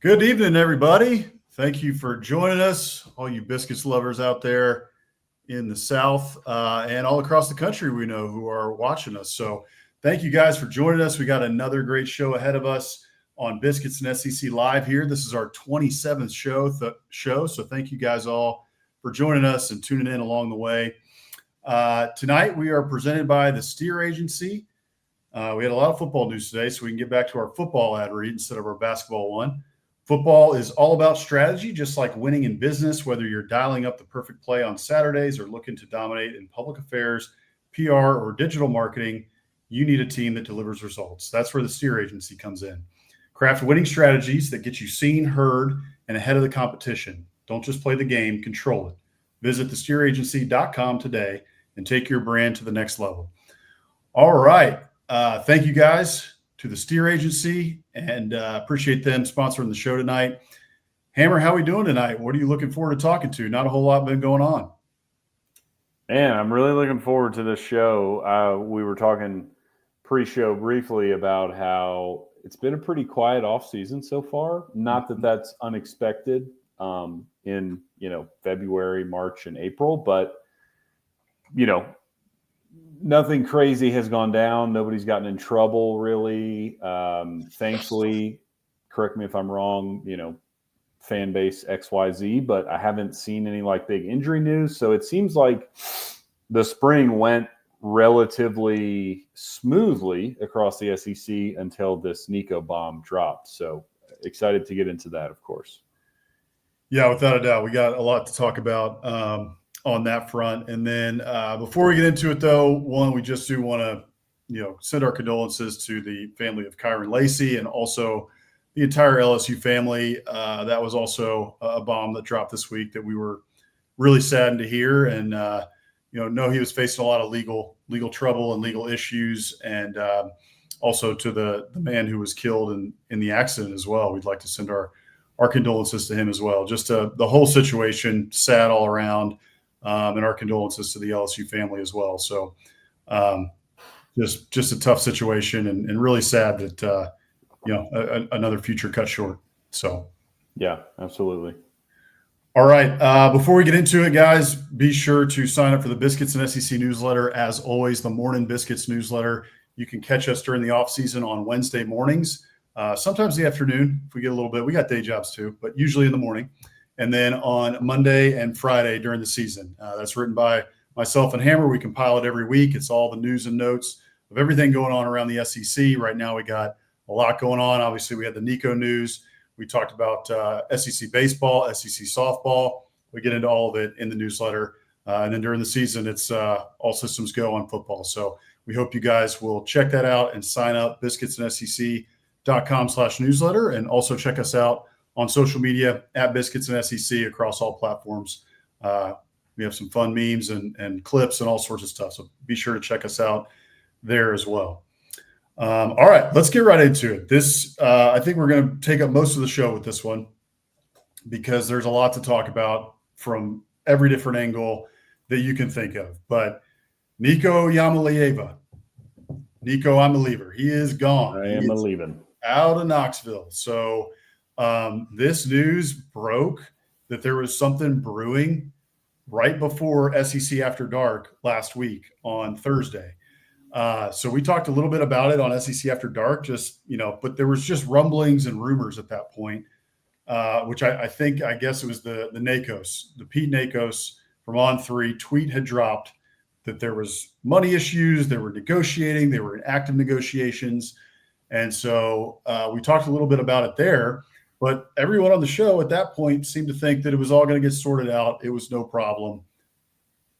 Good evening, everybody. Thank you for joining us, all you biscuits lovers out there in the South and all across the country we know who are watching us. So thank you guys for joining us. We got another great show ahead of us on Biscuits and SEC Live here. This is our 27th show. So thank you guys all for joining us and tuning in along the way. Tonight, we are presented by the Steer Agency. We had a lot of football news today, so we can get back to our football ad read instead of our basketball one. Football is all about strategy, just like winning in business, whether you're dialing up the perfect play on Saturdays or looking to dominate in public affairs, PR, or digital marketing. You need a team that delivers results. That's where the Steer Agency comes in. Craft winning strategies that get you seen, heard, and ahead of the competition. Don't just play the game, control it. Visit thesteeragency.com today and take your brand to the next level. All right. Thank you guys to the Steer Agency, and appreciate them sponsoring the show tonight. Hammer, how are we doing tonight? What are you looking forward to talking to? Not a whole lot been going on. Man, I'm really looking forward to this show. We were talking pre-show briefly about how it's been a pretty quiet off-season so far. Not that that's unexpected in February, March, and April, but nothing crazy has gone down. Nobody's gotten in trouble, really. Thankfully, correct me if I'm wrong, fan base XYZ, but I haven't seen any big injury news. So it seems like the spring went relatively smoothly across the SEC until this Nico bomb dropped. So excited to get into that, of course. Yeah, without a doubt. We got a lot to talk about on that front. And then before we get into it, though, we just do want to, send our condolences to the family of Kyron Lacey and also the entire LSU family. That was also a bomb that dropped this week that we were really saddened to hear. And, know he was facing a lot of legal trouble and legal issues. And also to the man who was killed in the accident as well. We'd like to send our condolences to him as well. Just the whole situation, sad all around. And our condolences to the LSU family as well. So just a tough situation and really sad that, another future cut short. So. Yeah, absolutely. All right. Before we get into it, guys, be sure to sign up for the Biscuits and SEC newsletter. As always, the Morning Biscuits newsletter. You can catch us during the off season on Wednesday mornings, sometimes the afternoon if we get a little bit. We got day jobs too, but usually in the morning. And then on Monday and Friday during the season. That's written by myself and Hammer. We compile it every week. It's all the news and notes of everything going on around the SEC. Right now we got a lot going on. Obviously, we had the Nico news. We talked about SEC baseball, SEC softball. We get into all of it in the newsletter. And then during the season, it's all systems go on football. So we hope you guys will check that out and sign up, biscuitsandsec.com/newsletter. And also check us out on social media at Biscuits and SEC across all platforms. We have some fun memes and clips and all sorts of stuff. So be sure to check us out there as well. All right, let's get right into it. This, I think we're going to take up most of the show with this one because there's a lot to talk about from every different angle that you can think of. But Nico Iamaleava, he is gone. I am leaving. Out of Knoxville. So this news broke that there was something brewing right before SEC After Dark last week on Thursday. So we talked a little bit about it on SEC After Dark, but there was just rumblings and rumors at that point, which I guess it was the Pete Nakos from On3 tweet had dropped that there was money issues. They were negotiating. They were in active negotiations. And so we talked a little bit about it there. But everyone on the show at that point seemed to think that it was all going to get sorted out. It was no problem.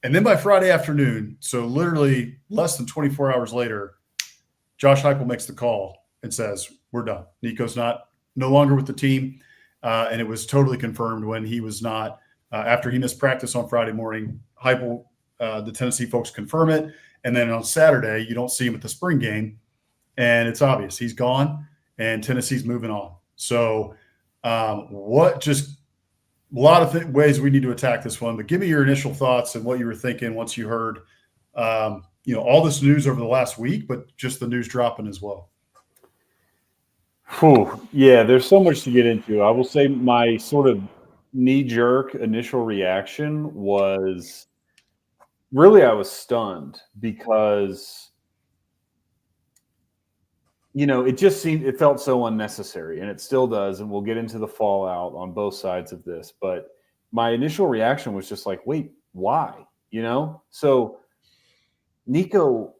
And then by Friday afternoon, so literally less than 24 hours later, Josh Heupel makes the call and says, we're done. Nico's no longer with the team. And it was totally confirmed when he was not. After he missed practice on Friday morning, Heupel, the Tennessee folks confirm it. And then on Saturday, you don't see him at the spring game. And it's obvious he's gone and Tennessee's moving on. So just a lot of ways we need to attack this one, but give me your initial thoughts and what you were thinking once you heard, all this news over the last week, but just the news dropping as well. Whew. Yeah, there's so much to get into. I will say my sort of knee-jerk initial reaction was really I was stunned because it felt so unnecessary, and it still does, and we'll get into the fallout on both sides of this. But my initial reaction was just like, wait, why? So Nico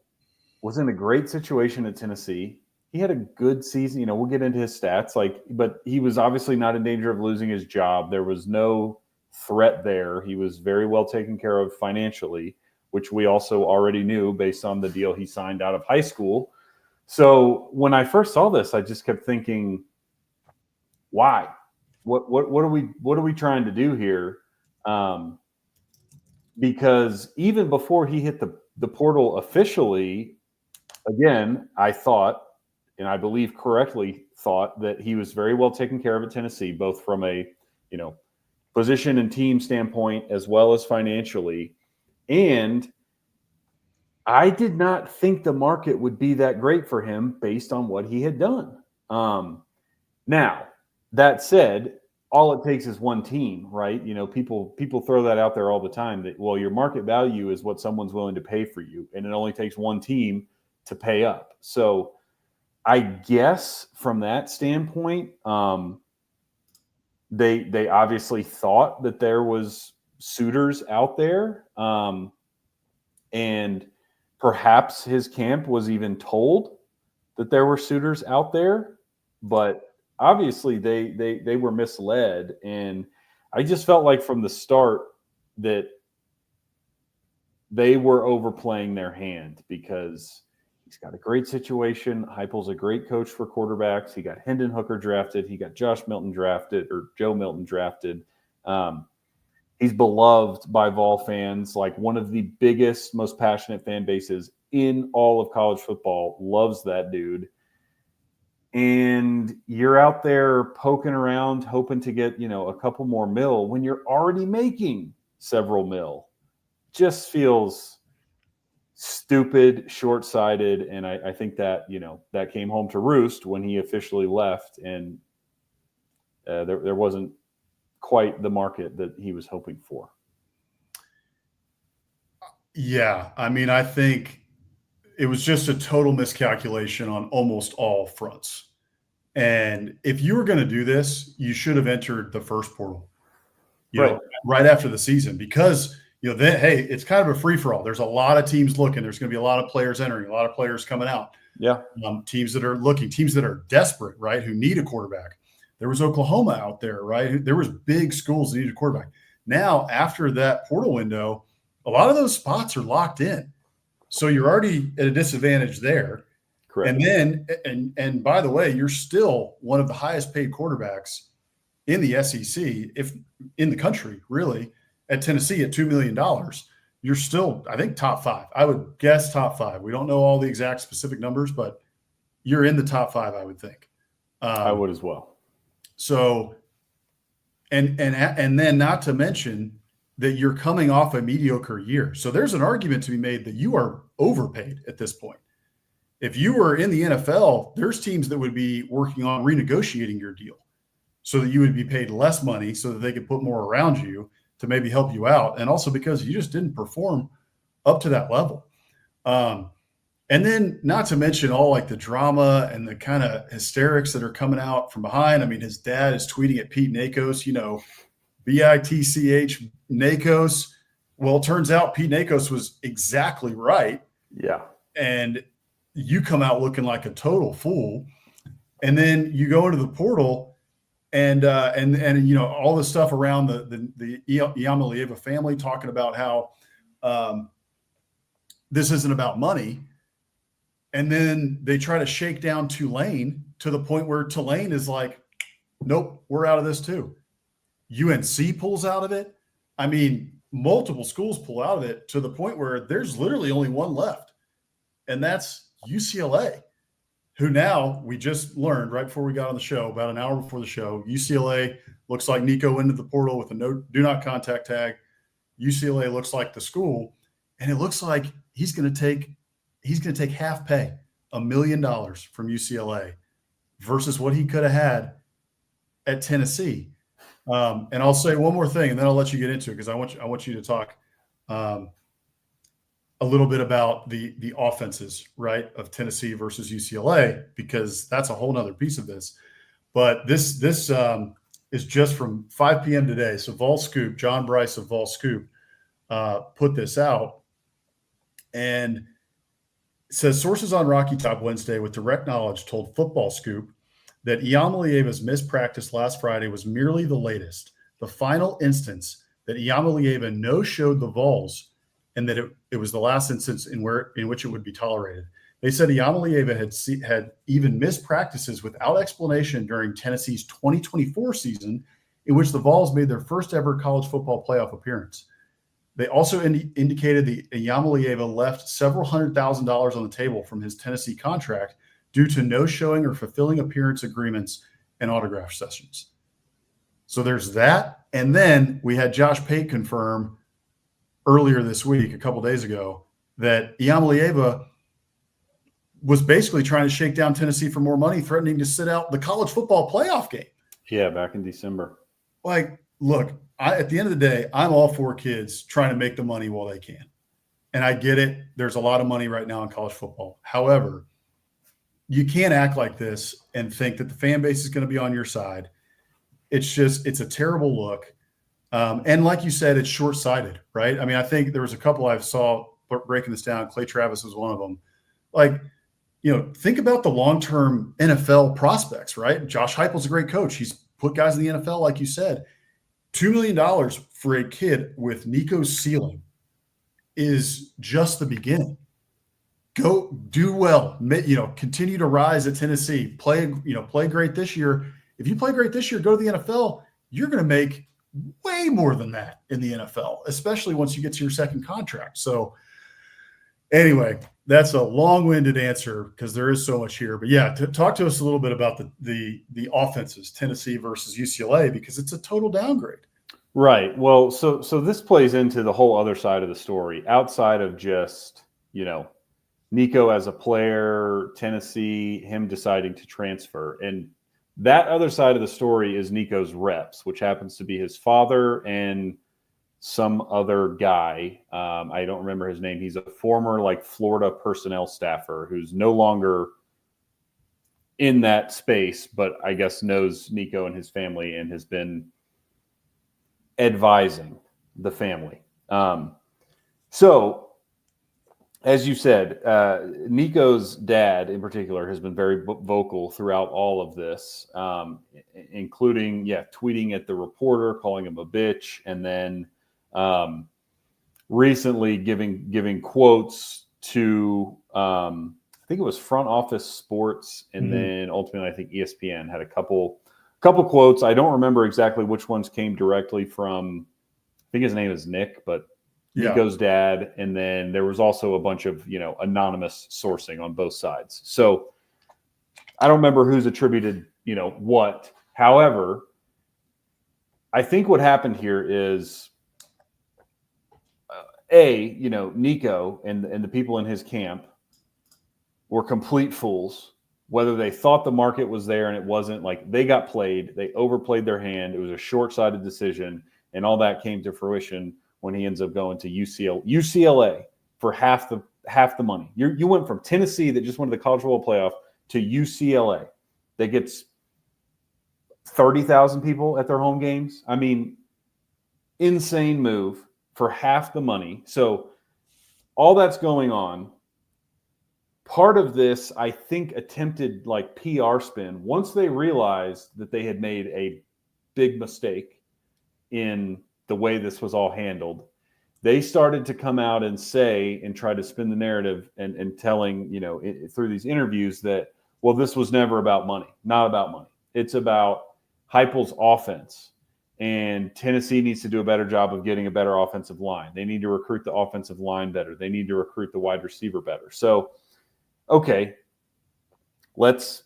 was in a great situation at Tennessee. He had a good season. We'll get into his stats, but he was obviously not in danger of losing his job. There was no threat there. He was very well taken care of financially, which we also already knew based on the deal he signed out of high school. So when I first saw this, I just kept thinking, why? What are we trying to do here? Because even before he hit the portal officially, again, I thought, and I believe correctly thought, that he was very well taken care of at Tennessee, both from a position and team standpoint as well as financially. And I did not think the market would be that great for him based on what he had done. Now, that said, all it takes is one team, right? People throw that out there all the time that, well, your market value is what someone's willing to pay for you, and it only takes one team to pay up. So I guess from that standpoint, they obviously thought that there was suitors out there, and perhaps his camp was even told that there were suitors out there, but obviously they were misled. And I just felt like from the start that they were overplaying their hand because he's got a great situation. Heupel's a great coach for quarterbacks. He got Hendon Hooker drafted. He got Joe Milton drafted. He's beloved by Vol fans, like one of the biggest, most passionate fan bases in all of college football. Loves that dude. And you're out there poking around, hoping to get, a couple more mil when you're already making several mil. Just feels stupid, short-sighted, and I think that, that came home to roost when he officially left, and there wasn't quite the market that he was hoping for. Yeah, I think it was just a total miscalculation on almost all fronts. And if you were going to do this, you should have entered the first portal, right after the season, because then, hey, it's kind of a free for all. There's a lot of teams looking. There's going to be a lot of players entering, a lot of players coming out. Yeah, teams that are looking, teams that are desperate, right, who need a quarterback. There was Oklahoma out there, right? There was big schools that needed a quarterback. Now, after that portal window, a lot of those spots are locked in. So you're already at a disadvantage there. Correct. And then, and by the way, you're still one of the highest paid quarterbacks in the SEC, if in the country, really, at Tennessee at $2 million. You're still, I think, top five. I would guess top five. We don't know all the exact specific numbers, but you're in the top five, I would think. I would as well. So, and then not to mention that you're coming off a mediocre year. So there's an argument to be made that you are overpaid at this point. If you were in the NFL, there's teams that would be working on renegotiating your deal so that you would be paid less money so that they could put more around you to maybe help you out. And also because you just didn't perform up to that level. And then not to mention all like the drama and the kind of hysterics that are coming out from behind. His dad is tweeting at Pete Nakos, BITCH Nakos. Well, it turns out Pete Nakos was exactly right. Yeah. And you come out looking like a total fool. And then you go into the portal and all the stuff around the Iamaleava family talking about how this isn't about money. And then they try to shake down Tulane to the point where Tulane is like, nope, we're out of this too. UNC pulls out of it. Multiple schools pull out of it to the point where there's literally only one left. And that's UCLA, who now we just learned right before we got on the show, about an hour before the show, UCLA looks like Nico into the portal with a do not contact tag. UCLA looks like the school, and it looks like he's going to take half pay, $1 million from UCLA versus what he could have had at Tennessee. And I'll say one more thing, and then I'll let you get into it because I want you to talk a little bit about the offenses, right, of Tennessee versus UCLA, because that's a whole nother piece of this. But this is just from 5 p.m. today. So VOLS Scoop, John Bryce of VOLS Scoop, put this out, and it says sources on Rocky Top Wednesday with direct knowledge told Football Scoop that Iamaleava's missed practice last Friday was merely the latest, the final instance that Iamaleava no-showed the VOLS, and that it was the last instance in which it would be tolerated. They said Iamaleava had even missed practices without explanation during Tennessee's 2024 season, in which the Vols made their first ever college football playoff appearance. They also indicated that Iamaleava left several $100,000 on the table from his Tennessee contract due to no showing or fulfilling appearance agreements and autograph sessions. So there's that. And then we had Josh Pate confirm earlier this week, a couple days ago, that Iamaleava was basically trying to shake down Tennessee for more money, threatening to sit out the college football playoff game. Yeah, back in December. Like, look, at the end of the day, I'm all for kids trying to make the money while they can. And I get it. There's a lot of money right now in college football. However, you can't act like this and think that the fan base is going to be on your side. It's a terrible look. And like you said, it's short-sighted, right? I mean, I think there was a couple I saw breaking this down. Clay Travis was one of them. Like, think about the long-term NFL prospects, right? Josh Heupel's a great coach. He's put guys in the NFL, like you said. $2 million for a kid with Nico's ceiling is just the beginning. Go do well, continue to rise at Tennessee, play great this year. If you play great this year, go to the NFL, you're going to make way more than that in the NFL, especially once you get to your second contract. So anyway, that's a long-winded answer because there is so much here. But yeah, talk to us a little bit about the offenses, Tennessee versus UCLA, because it's a total downgrade. Right. Well, so this plays into the whole other side of the story, outside of just, Nico as a player, Tennessee, him deciding to transfer. And that other side of the story is Nico's reps, which happens to be his father and some other guy. I don't remember his name. He's a former Florida personnel staffer who's no longer in that space, but I guess knows Nico and his family and has been advising the family. So as you said, Nico's dad in particular has been very vocal throughout all of this, including, tweeting at the reporter, calling him a bitch, and then recently giving quotes to, I think it was Front Office Sports, and then ultimately I think ESPN had a couple quotes. I don't remember exactly which ones came directly from, I think his name is Nick, but Nico's dad, and then there was also a bunch of anonymous sourcing on both sides. So I don't remember who's attributed what. However, I think what happened here is Nico and the people in his camp were complete fools. Whether they thought the market was there and it wasn't, they got played, they overplayed their hand. It was a short-sighted decision, and all that came to fruition when he ends up going to UCLA for half the money. You went from Tennessee that just went to the college football playoff to UCLA that gets 30,000 people at their home games. I mean, insane move for half the money. So all that's going on. Part of this, I think, attempted PR spin once they realized that they had made a big mistake in the way this was all handled. They started to come out and say and try to spin the narrative and telling, through these interviews that, well, this was never about money, not about money. It's about Heupel's offense, and Tennessee needs to do a better job of getting a better offensive line. They need to recruit the offensive line better. They need to recruit the wide receiver better. So, okay, let's,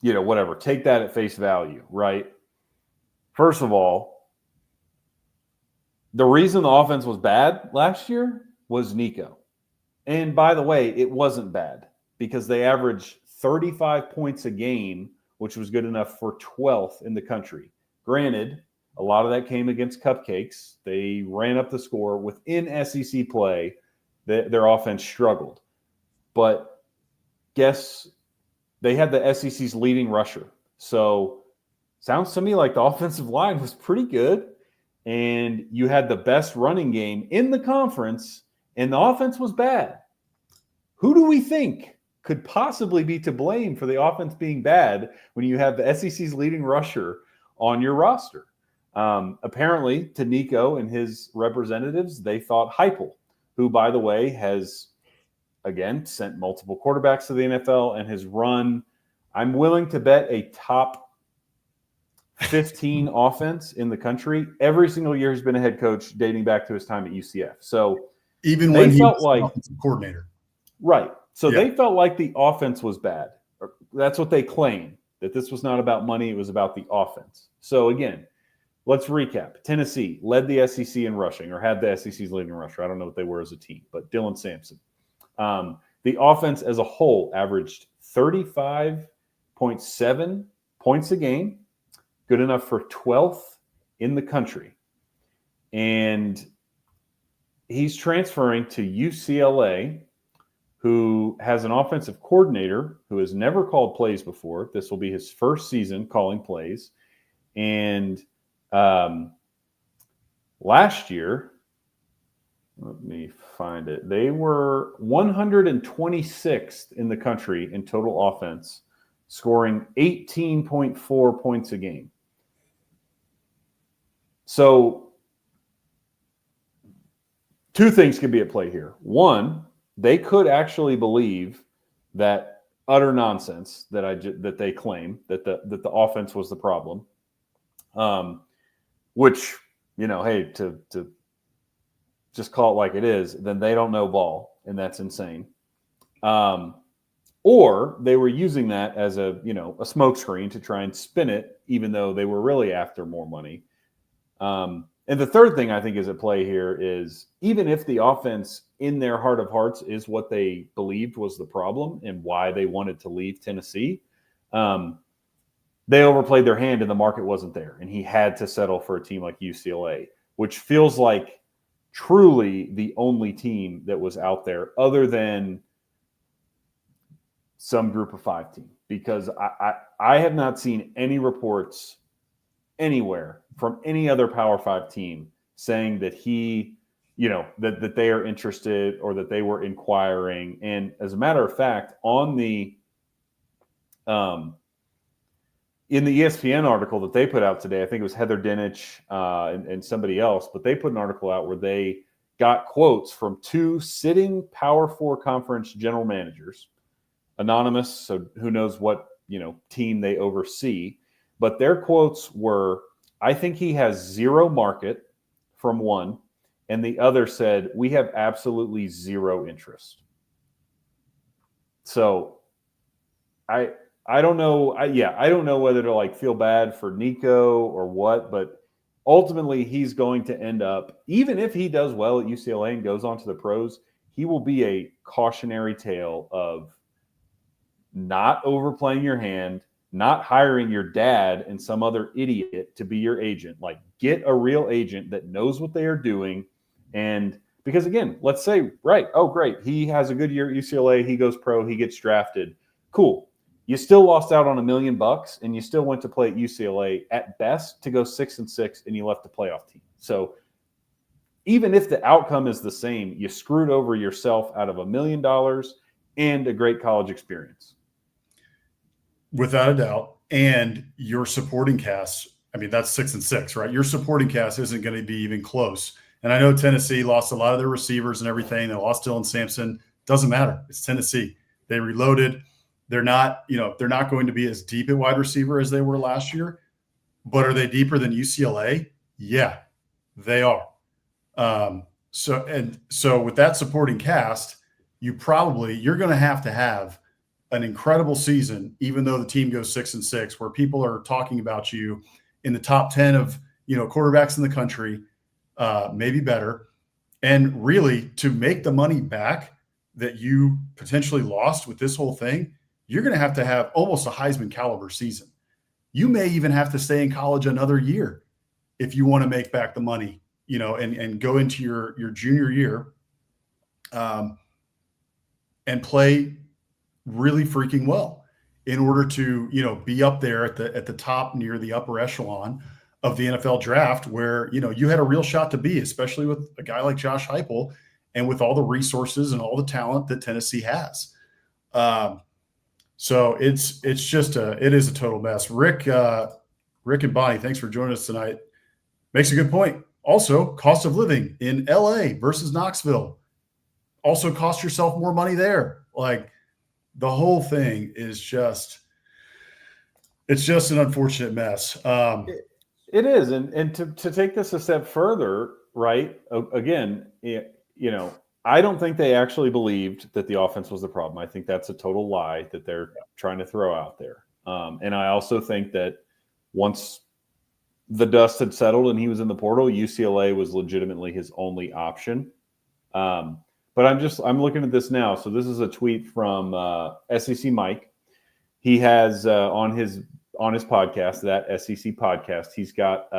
whatever, take that at face value, right? First of all, the reason the offense was bad last year was Nico. And by the way, it wasn't bad because they averaged 35 points a game, which was good enough for 12th in the country. Granted, a lot of that came against Cupcakes. They ran up the score. Within SEC play, their offense struggled. But guess they had the SEC's leading rusher. So sounds to me like the offensive line was pretty good. And you had the best running game in the conference, and the offense was bad. Who do we think could possibly be to blame for the offense being bad when you have the SEC's leading rusher on your roster? Apparently, to Nico and his representatives, they thought Heupel, who, by the way, has, again, sent multiple quarterbacks to the NFL and has run, I'm willing to bet, a top 15 offense in the country. Every single year he's been a head coach dating back to his time at UCF. So even when he was like offensive coordinator. Right. So they felt like the offense was bad. That's what they claim, that this was not about money. It was about the offense. So again, let's recap. Tennessee led the SEC in rushing, or had the SEC's leading rusher. I don't know what they were as a team, but Dylan Sampson. The offense as a whole averaged 35.7 points a game, good enough for 12th in the country. And he's transferring to UCLA, who has an offensive coordinator who has never called plays before. This will be his first season calling plays. And last year, let me find it, they were 126th in the country in total offense, scoring 18.4 points a game. So two things could be at play here. One, they could actually believe that utter nonsense that they claim, that the offense was the problem, which, hey, to just call it like it is, then they don't know ball, and that's insane. Or they were using that as a smokescreen to try and spin it, even though they were really after more money. And the third thing I think is at play here is, even if the offense in their heart of hearts is what they believed was the problem and why they wanted to leave Tennessee, they overplayed their hand and the market wasn't there. And he had to settle for a team like UCLA, which feels like truly the only team that was out there other than some group of five team. Because I have not seen any reports anywhere from any other Power Five team saying that that they are interested or that they were inquiring. And as a matter of fact, on the in the ESPN article that they put out today, I think it was Heather Dinich and somebody else, but they put an article out where they got quotes from two sitting Power Four conference general managers, anonymous, so who knows what team they oversee. But their quotes were, I think he has zero market, from one, and the other said, we have absolutely zero interest. So I don't know. I don't know whether to feel bad for Nico or what, but ultimately he's going to end up, even if he does well at UCLA and goes on to the pros, he will be a cautionary tale of not overplaying your hand, not hiring your dad and some other idiot to be your agent. Get a real agent that knows what they are doing. And because, again, let's say, right, oh, great, he has a good year at UCLA, he goes pro, he gets drafted. Cool. You still lost out on $1 million, and you still went to play at UCLA at best to go 6-6, and you left the playoff team. So even if the outcome is the same, you screwed over yourself out of $1 million and a great college experience. Without a doubt. And your supporting cast, that's 6-6, right? Your supporting cast isn't going to be even close. And I know Tennessee lost a lot of their receivers and everything. They lost Dylan Sampson. Doesn't matter. It's Tennessee. They reloaded. They're not going to be as deep at wide receiver as they were last year. But are they deeper than UCLA? Yeah, they are. So with that supporting cast, you're going to have an incredible season, even though the team goes 6-6, where people are talking about you in the top 10 of quarterbacks in the country, maybe better. And really, to make the money back that you potentially lost with this whole thing, you're going to have almost a Heisman caliber season. You may even have to stay in college another year if you want to make back the money, and go into your junior year and play really freaking well in order to, be up there at the top near the upper echelon of the NFL draft where, you had a real shot to be, especially with a guy like Josh Heupel and with all the resources and all the talent that Tennessee has. So it is a total mess. Rick and Bonnie, thanks for joining us tonight. Makes a good point. Also, cost of living in LA versus Knoxville also cost yourself more money there. Like, the whole thing is it's just an unfortunate mess. It is. And to take this a step further, right? Again, I don't think they actually believed that the offense was the problem. I think that's a total lie that they're trying to throw out there. And I also think that once the dust had settled and he was in the portal, UCLA was legitimately his only option. But I'm looking at this now. So this is a tweet from SEC Mike. He has on his podcast, that SEC podcast, he's got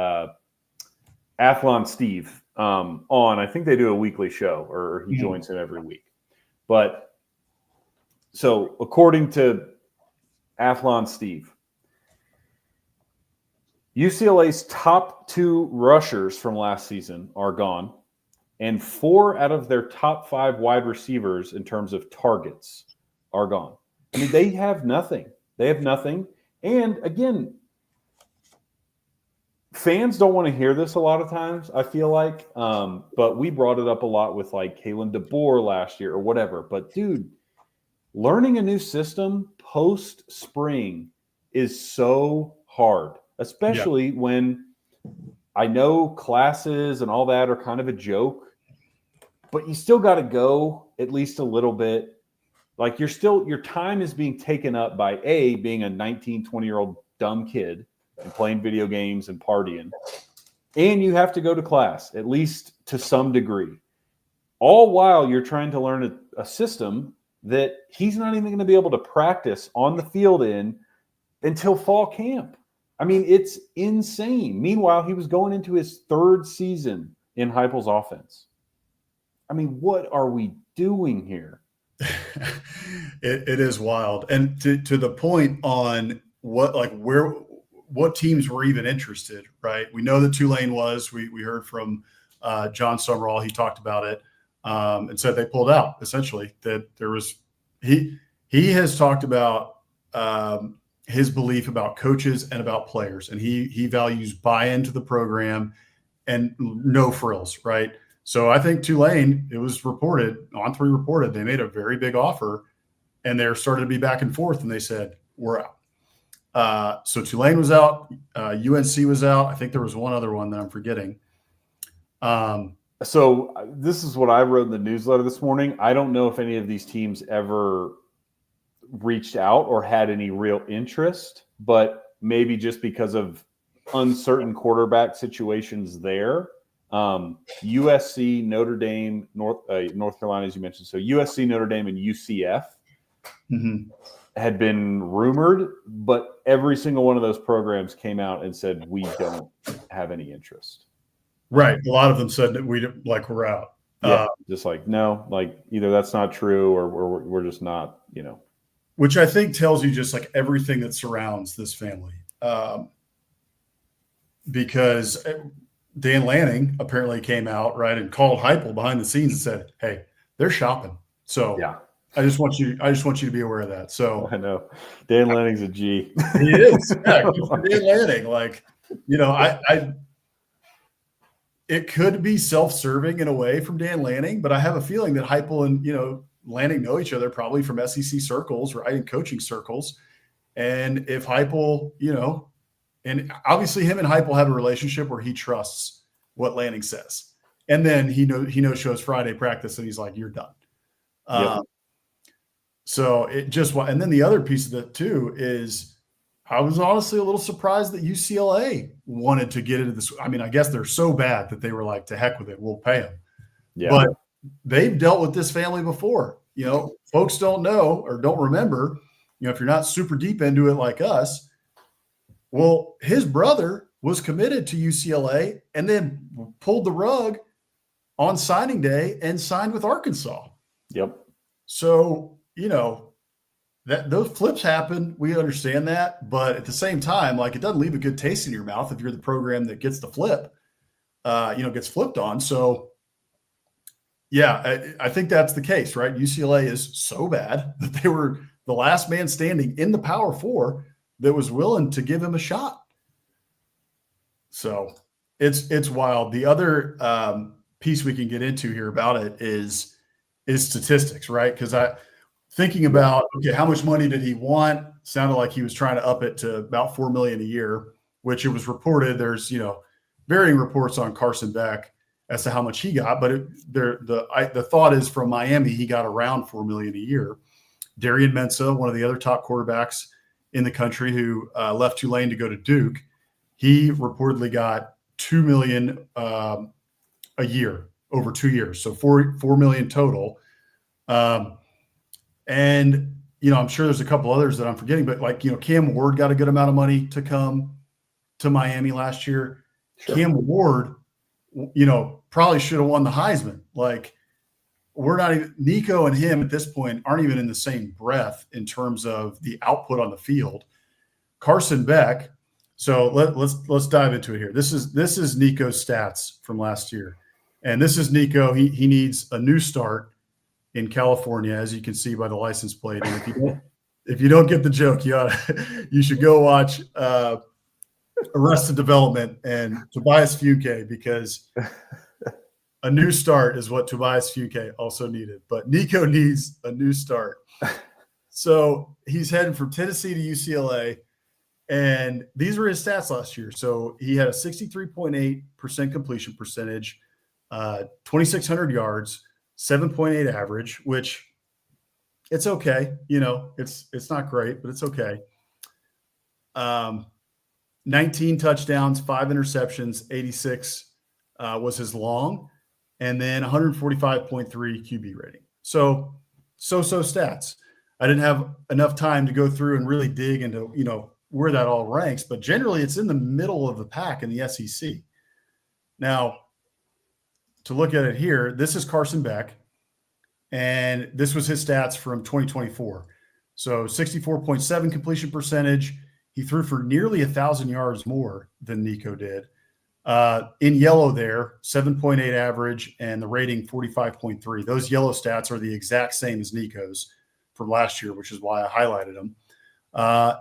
Athlon Steve on. I think they do a weekly show, or he joins him every week. But so according to Athlon Steve, UCLA's top 2 rushers from last season are gone, and 4 out of their top 5 wide receivers in terms of targets are gone. I mean, they have nothing. They have nothing. And again, fans don't want to hear this a lot of times, I feel like. But we brought it up a lot with like Kalen DeBoer last year or whatever. But dude, learning a new system post-spring is so hard, especially when I know classes and all that are kind of a joke, but you still got to go at least a little bit. Like your time is being taken up by being a 19, 20-year-old dumb kid and playing video games and partying. And you have to go to class, at least to some degree. All while you're trying to learn a system that he's not even going to be able to practice on the field in until fall camp. I mean, it's insane. Meanwhile, he was going into his 3rd season in Heupel's offense. I mean, what are we doing here? It is wild. And to the point on what teams were even interested, right? We know that Tulane was. We heard from John Summerall. He talked about it and said they pulled out, essentially, that there was he has talked about his belief about coaches and about players, and he values buy-in to the program and no frills, right? So I think Tulane, it was reported, On3 reported, they made a very big offer, and there started to be back and forth, and they said, we're out. So Tulane was out. UNC was out. I think there was one other one that I'm forgetting. So this is what I wrote in the newsletter this morning. I don't know if any of these teams ever reached out or had any real interest, but maybe just because of uncertain quarterback situations there. USC, Notre Dame, North Carolina, as you mentioned. So USC, Notre Dame, and UCF had been rumored, but every single one of those programs came out and said, we don't have any interest. Right. A lot of them said that we're out. Yeah, just like, no, like either that's not true or we're just not, Which I think tells you just like everything that surrounds this family. Because Dan Lanning apparently came out, right, and called Heupel behind the scenes and said, hey, they're shopping. So yeah. I just want you to be aware of that. So I know Dan Lanning's a G. He is. Yeah, good for Dan Lanning. Like, it could be self-serving in a way from Dan Lanning, but I have a feeling that Heupel and Lanning know each other probably from SEC circles, right, and coaching circles. And if Heupel, and obviously him and Heupel have a relationship where he trusts what Lanning says. And then he no-shows Friday practice and he's like, you're done. Yep. So it just, and then the other piece of it too is I was honestly a little surprised that UCLA wanted to get into this. I mean, I guess they're so bad that they were like, to heck with it, we'll pay them. Yeah. But they've dealt with this family before. Folks don't know or don't remember if you're not super deep into it like us, well, his brother was committed to UCLA and then pulled the rug on signing day and signed with Arkansas. Yep. So, that those flips happen. We understand that. But at the same time, like, it doesn't leave a good taste in your mouth if you're the program that gets the flip, gets flipped on. So, yeah, I think that's the case, right? UCLA is so bad that they were the last man standing in the Power Four that was willing to give him a shot. So it's wild. The other piece we can get into here about it is statistics, right? Because thinking about, okay, how much money did he want? Sounded like he was trying to up it to about $4 million a year, which it was reported. There's, varying reports on Carson Beck as to how much he got, but the thought is from Miami, he got around $4 million a year. Darian Mensah, one of the other top quarterbacks in the country who left Tulane to go to Duke, he reportedly got $2 million a year over 2 years. So $4 million total. And, I'm sure there's a couple others that I'm forgetting, but Cam Ward got a good amount of money to come to Miami last year. Sure. Cam Ward, probably should have won the Heisman. Like, we're not even, Nico and him at this point aren't even in the same breath in terms of the output on the field. Carson Beck. So let's dive into it here. This is Nico's stats from last year. And this is Nico. He needs a new start in California, as you can see by the license plate. And if you don't get the joke, you should go watch Arrested Development and Tobias Funke, because a new start is what Tobias Funke also needed. But Nico needs a new start. So he's heading from Tennessee to UCLA, and these were his stats last year. So he had a 63.8% completion percentage, 2,600 yards, 7.8 average, which it's okay. It's not great, but it's okay. 19 touchdowns, 5 interceptions, 86 was his long, and then 145.3 QB rating. So stats. I didn't have enough time to go through and really dig into, where that all ranks, but generally it's in the middle of the pack in the SEC. Now, to look at it here, this is Carson Beck, and this was his stats from 2024. So 64.7 completion percentage. He threw for nearly 1,000 yards more than Nico did. In yellow there, 7.8 average, and the rating 45.3. Those yellow stats are the exact same as Nico's from last year, which is why I highlighted them.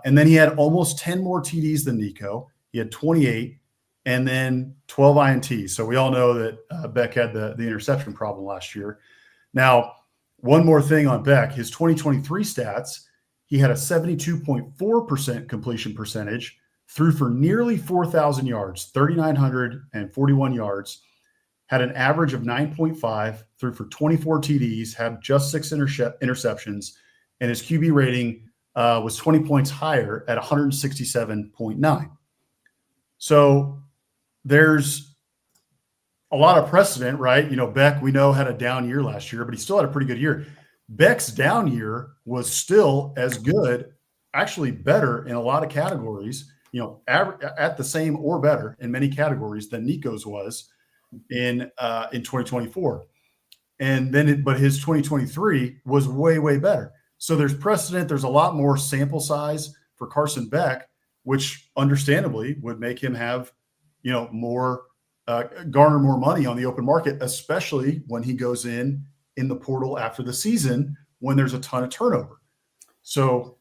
And then he had almost 10 more TDs than Nico. He had 28, and then 12 INTs. So we all know that Beck had the interception problem last year. Now, one more thing on Beck, his 2023 stats, he had a 72.4% completion percentage, threw for nearly 4,000 yards, 3,941 yards, had an average of 9.5, threw for 24 TDs, had just 6 interceptions, and his QB rating was 20 points higher at 167.9. So there's a lot of precedent, right? Beck, we know, had a down year last year, but he still had a pretty good year. Beck's down year was still as good, actually better in a lot of categories, at the same or better in many categories than Nico's was in 2024. And then, but his 2023 was way, way better. So there's precedent. There's a lot more sample size for Carson Beck, which understandably would make him have, more, garner more money on the open market, especially when he goes in the portal after the season when there's a ton of turnover. So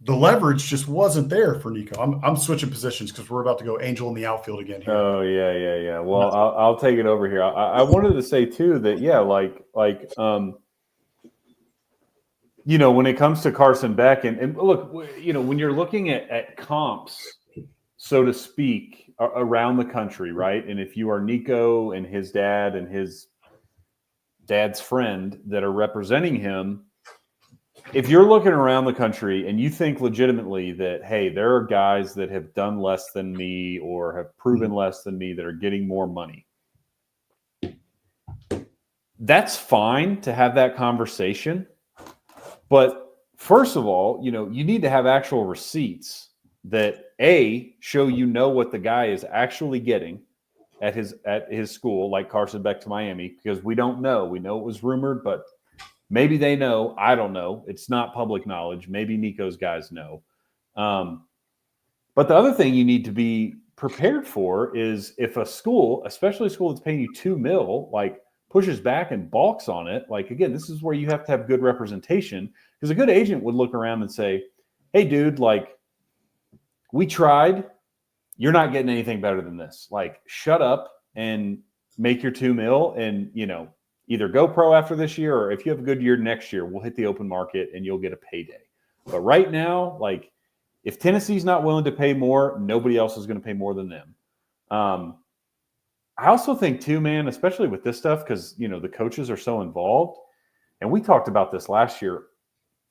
the leverage just wasn't there for Nico. I'm switching positions because we're about to go Angel in the outfield again here. Oh yeah. Well, I'll take it over here. I wanted to say too that when it comes to Carson Beck and look, when you're looking at comps, so to speak, around the country, right? And if you are Nico and his dad and his dad's friend that are representing him, if you're looking around the country and you think legitimately that, hey, there are guys that have done less than me or have proven less than me that are getting more money, that's fine to have that conversation. But first of all, you need to have actual receipts that show what the guy is actually getting at his school, like Carson Beck to Miami, because we don't know. We know it was rumored, but maybe they know. I don't know. It's not public knowledge. Maybe Nico's guys know. But the other thing you need to be prepared for is if a school, especially a school that's paying you $2 million, like pushes back and balks on it. Like, again, this is where you have to have good representation, because a good agent would look around and say, hey, dude, like, we tried. You're not getting anything better than this. Like, shut up and make your $2 million and, either go pro after this year, or if you have a good year next year, we'll hit the open market and you'll get a payday. But right now, like, if Tennessee's not willing to pay more, nobody else is going to pay more than them. I also think too, man, especially with this stuff, because, the coaches are so involved. And we talked about this last year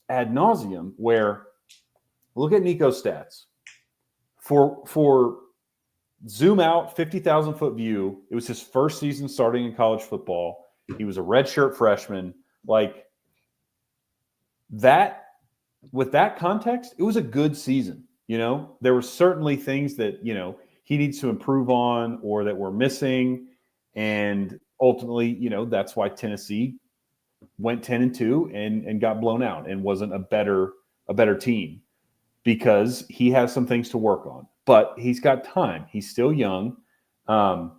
ad nauseum, where look at Nico's stats. For zoom out 50,000 foot view, it was his first season starting in college football. He was a redshirt freshman. Like that, with that context, it was a good season. There were certainly things that, he needs to improve on or that we're missing. And ultimately, that's why Tennessee went 10-2 and got blown out and wasn't a better team, because he has some things to work on. But he's got time. He's still young. And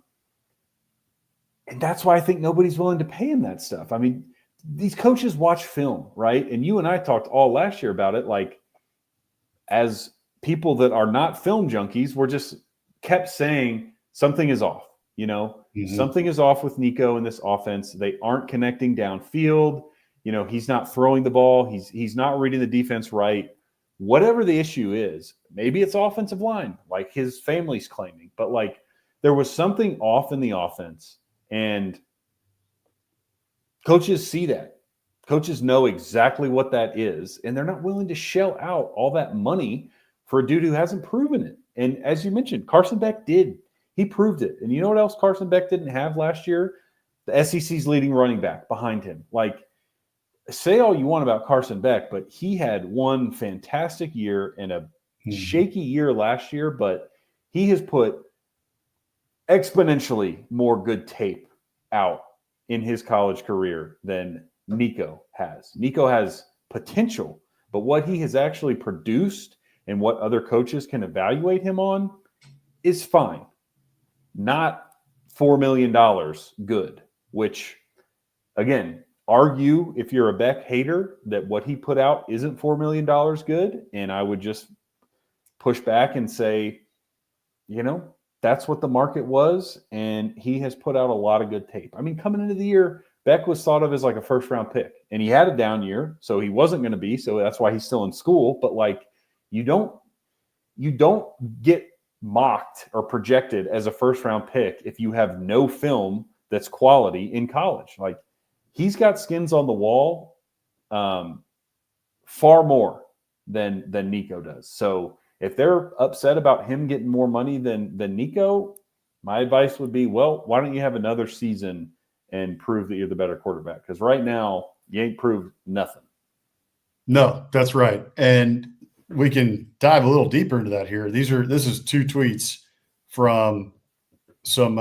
that's why I think nobody's willing to pay him that stuff. I mean, these coaches watch film, right? And you and I talked all last year about it. Like, as people that are not film junkies, we're just kept saying something is off. Something is off with Nico in this offense. They aren't connecting downfield. He's not throwing the ball. He's not reading the defense right. Whatever the issue is, maybe it's offensive line, like his family's claiming. But like, there was something off in the offense, and coaches see that. Coaches know exactly what that is, and they're not willing to shell out all that money for a dude who hasn't proven it. And as you mentioned, Carson Beck did. He proved it. And you know what else Carson Beck didn't have last year? The SEC's leading running back behind him. Like, say all you want about Carson Beck, but he had one fantastic year and a shaky year last year, but he has put exponentially more good tape out in his college career than Nico has. Nico has potential, but what he has actually produced and what other coaches can evaluate him on is fine. Not $4 million good, which, again, argue if you're a Beck hater that what he put out isn't $4 million good. And I would just push back and say, that's what the market was. And he has put out a lot of good tape. I mean, coming into the year, Beck was thought of as like a first-round pick. And he had a down year, so he wasn't going to be. So that's why he's still in school. But, like, you don't get mocked or projected as a first-round pick if you have no film that's quality in college. Like, he's got skins on the wall far more than Nico does. So if they're upset about him getting more money than Nico, my advice would be, well, why don't you have another season and prove that you're the better quarterback? Because right now, you ain't proved nothing. No, that's right. And we can dive a little deeper into that here. This is two tweets from some,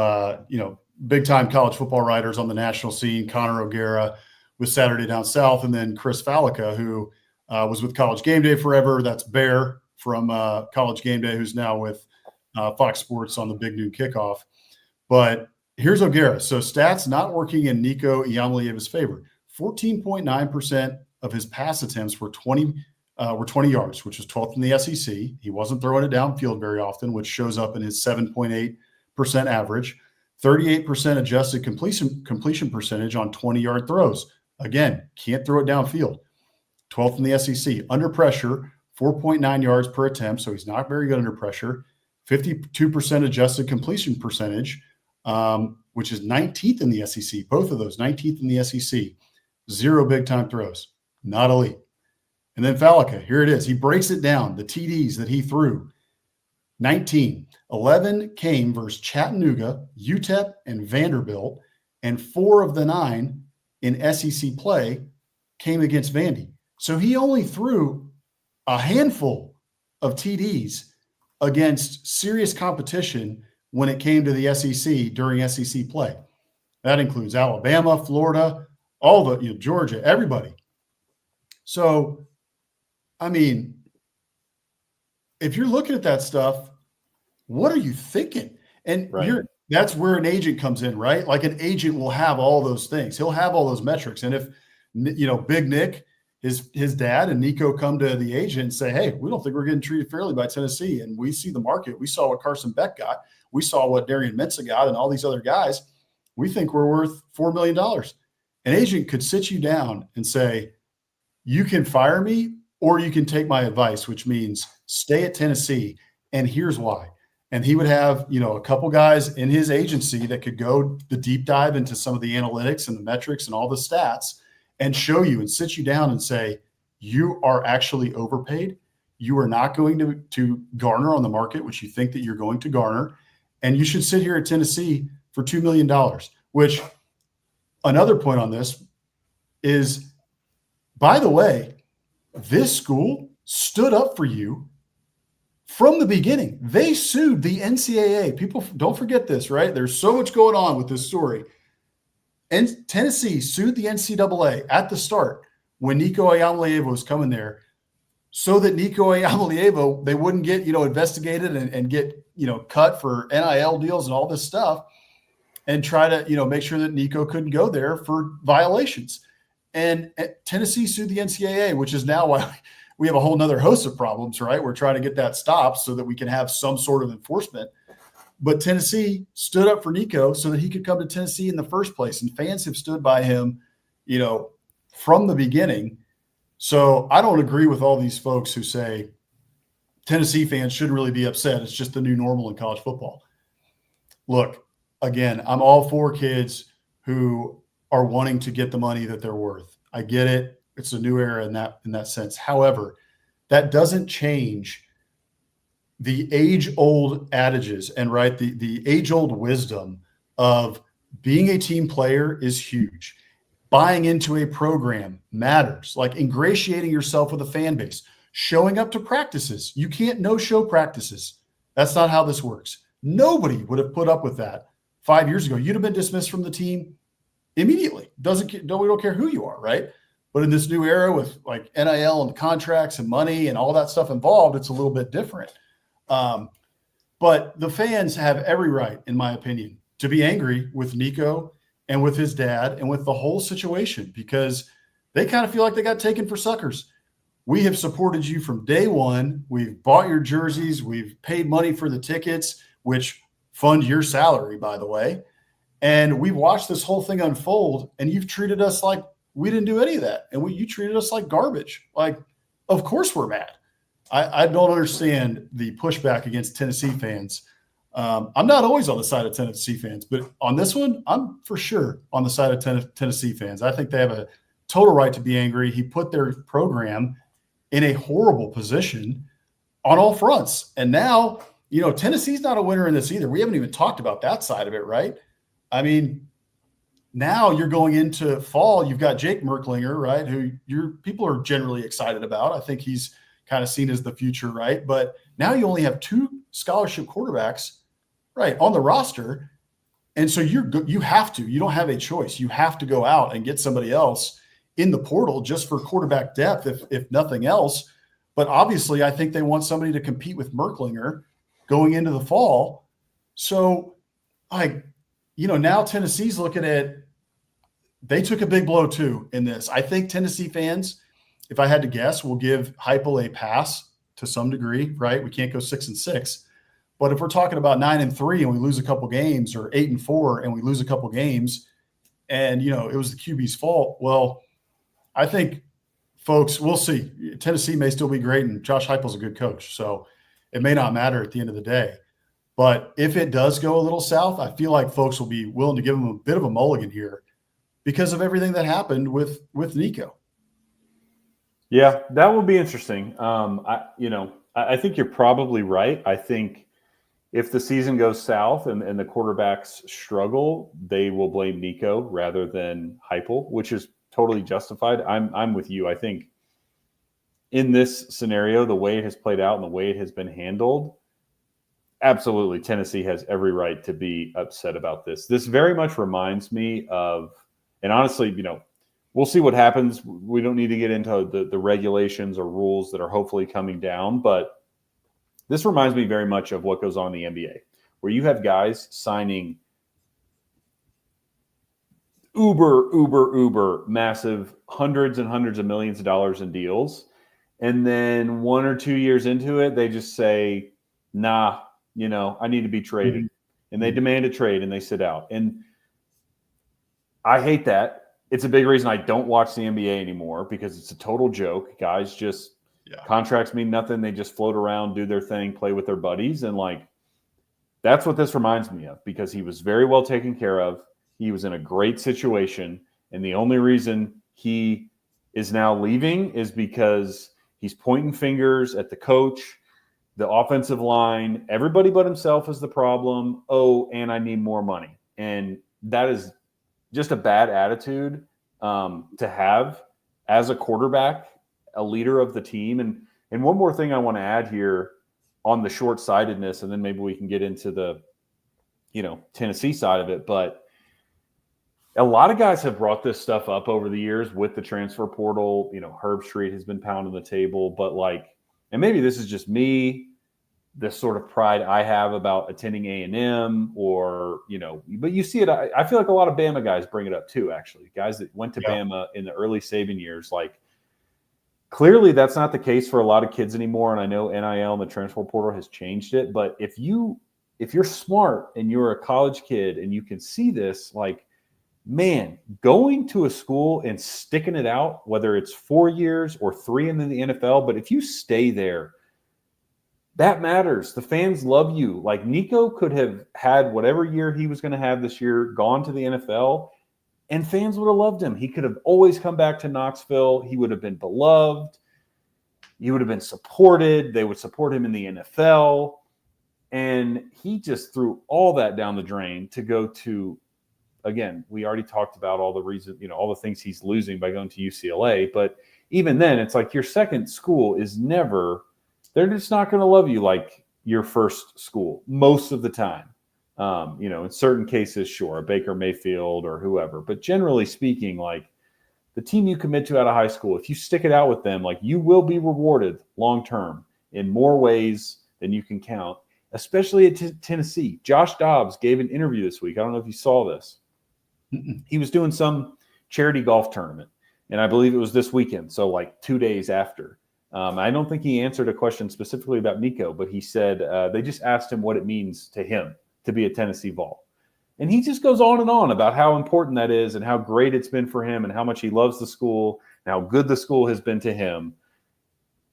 big time college football writers on the national scene. Connor O'Gara with Saturday Down South, and then Chris Fallica, who was with College Game Day forever. That's Bear from College Game Day, who's now with Fox Sports on the Big Noon Kickoff. But here's O'Gara. So stats not working in Nico Iamaleava's favor. 14.9% of his pass attempts were 20 yards, which was 12th in the SEC. He wasn't throwing it downfield very often, which shows up in his 7.8% average. 38% adjusted completion percentage on 20-yard throws. Again, can't throw it downfield. 12th in the SEC. Under pressure, 4.9 yards per attempt, so he's not very good under pressure. 52% adjusted completion percentage, which is 19th in the SEC. Both of those, 19th in the SEC. 0 big-time throws. Not elite. And then Fallica, here it is. He breaks it down, the TDs that he threw. 19. 11 came versus Chattanooga, UTEP, and Vanderbilt, and 4 of the 9 in SEC play came against Vandy. So he only threw a handful of TDs against serious competition when it came to the SEC during SEC play. That includes Alabama, Florida, all the, Georgia, everybody. So, I mean, if you're looking at that stuff, what are you thinking? And that's where an agent comes in, right? Like an agent will have all those things. He'll have all those metrics. And if, Big Nick, his dad and Nico come to the agent and say, hey, we don't think we're getting treated fairly by Tennessee. And we see the market. We saw what Carson Beck got. We saw what Darian Mensah got and all these other guys. We think we're worth $4 million. An agent could sit you down and say, you can fire me or you can take my advice, which means stay at Tennessee. And here's why. And he would have, a couple guys in his agency that could go the deep dive into some of the analytics and the metrics and all the stats and show you and sit you down and say, you are actually overpaid. You are not going to garner on the market, which you think that you're going to garner. And you should sit here at Tennessee for $2 million, which another point on this is, by the way, this school stood up for you from the beginning. They sued the NCAA. People don't forget this, right? There's so much going on with this story. And Tennessee sued the NCAA at the start when Nico Iamaleava was coming there so that Nico Iamaleava, they wouldn't get, investigated and get, cut for NIL deals and all this stuff and try to, make sure that Nico couldn't go there for violations. And Tennessee sued the NCAA, which is now why we have a whole nother host of problems, right? We're trying to get that stopped so that we can have some sort of enforcement. But Tennessee stood up for Nico so that he could come to Tennessee in the first place. And fans have stood by him, from the beginning. So I don't agree with all these folks who say Tennessee fans shouldn't really be upset. It's just the new normal in college football. Look, again, I'm all for kids who are wanting to get the money that they're worth. I get it. It's a new era in that sense. However, that doesn't change the age-old adages and the age-old wisdom of being a team player is huge. Buying into a program matters, like ingratiating yourself with a fan base, showing up to practices. You can't no-show practices. That's not how this works. Nobody would have put up with that 5 years ago. You'd have been dismissed from the team immediately. We don't care who you are, right? But in this new era with like NIL and contracts and money and all that stuff involved, it's a little bit different. But the fans have every right, in my opinion, to be angry with Nico and with his dad and with the whole situation because they kind of feel like they got taken for suckers. We have supported you from day one. We've bought your jerseys. We've paid money for the tickets, which fund your salary, by the way. And we've watched this whole thing unfold, and you've treated us like we didn't do any of that. And you treated us like garbage. Like, of course we're mad. I don't understand the pushback against Tennessee fans. I'm not always on the side of Tennessee fans, but on this one, I'm for sure on the side of Tennessee fans. I think they have a total right to be angry. He put their program in a horrible position on all fronts. And now, Tennessee's not a winner in this either. We haven't even talked about that side of it, right? I mean, now you're going into fall. You've got Jake Merklinger, right, who people are generally excited about. I think he's kind of seen as the future, right? But now you only have 2 scholarship quarterbacks, right, on the roster. And so you have to. You don't have a choice. You have to go out and get somebody else in the portal just for quarterback depth, if nothing else. But obviously, I think they want somebody to compete with Merklinger going into the fall. So, now Tennessee's looking at – they took a big blow too in this. I think Tennessee fans, if I had to guess, will give Heupel a pass to some degree, right? We can't go 6-6. But if we're talking about 9-3 and we lose a couple games, or 8-4 and we lose a couple games, and it was the QB's fault, well, I think, folks, we'll see. Tennessee may still be great, and Josh Heupel's a good coach, so it may not matter at the end of the day. But if it does go a little south, I feel like folks will be willing to give him a bit of a mulligan here because of everything that happened with Nico. Yeah, that will be interesting. I think you're probably right. I think if the season goes south and the quarterbacks struggle, they will blame Nico rather than Heupel, which is totally justified. I'm with you. I think in this scenario, the way it has played out and the way it has been handled, absolutely, Tennessee has every right to be upset about this. This very much reminds me of, and honestly, we'll see what happens. We don't need to get into the regulations or rules that are hopefully coming down, but this reminds me very much of what goes on in the NBA, where you have guys signing uber massive hundreds and hundreds of millions of dollars in deals. And then 1 or 2 years into it, they just say, nah, I need to be traded. And they demand a trade and they sit out. And I hate that. It's a big reason I don't watch the NBA anymore, because it's a total joke. Guys just contracts mean nothing. They just float around, do their thing, play with their buddies. And that's what this reminds me of, because he was very well taken care of. He was in a great situation. And the only reason he is now leaving is because he's pointing fingers at the coach, the offensive line. Everybody but himself is the problem. Oh, and I need more money. And that is just a bad attitude to have as a quarterback, a leader of the team. And one more thing I want to add here on the short-sightedness, and then maybe we can get into the, Tennessee side of it. But a lot of guys have brought this stuff up over the years with the transfer portal. Herb Street has been pounding the table, but and maybe this is just me, this sort of pride I have about attending A&M, or, but you see it. I feel like a lot of Bama guys bring it up too, actually. Guys that went to Bama in the early Saban years, clearly that's not the case for a lot of kids anymore. And I know NIL and the transfer portal has changed it. But if you're smart and you're a college kid and you can see this, man, going to a school and sticking it out, whether it's 4 years or 3 and then the NFL, but if you stay there, that matters. The fans love you. Nico could have had whatever year he was going to have this year, gone to the NFL, and fans would have loved him. He could have always come back to Knoxville. He would have been beloved. He would have been supported. They would support him in the NFL. And he just threw all that down the drain to go to, again, we already talked about all the reasons, all the things he's losing by going to UCLA. But even then, it's your second school is never, they're just not going to love you like your first school most of the time. In certain cases, sure, Baker Mayfield or whoever. But generally speaking, the team you commit to out of high school, if you stick it out with them, you will be rewarded long term in more ways than you can count, especially at Tennessee. Josh Dobbs gave an interview this week. I don't know if you saw this. He was doing some charity golf tournament, and I believe it was this weekend, so 2 days after. I don't think he answered a question specifically about Nico, but he said they just asked him what it means to him to be a Tennessee Vol. And he just goes on and on about how important that is and how great it's been for him and how much he loves the school and how good the school has been to him.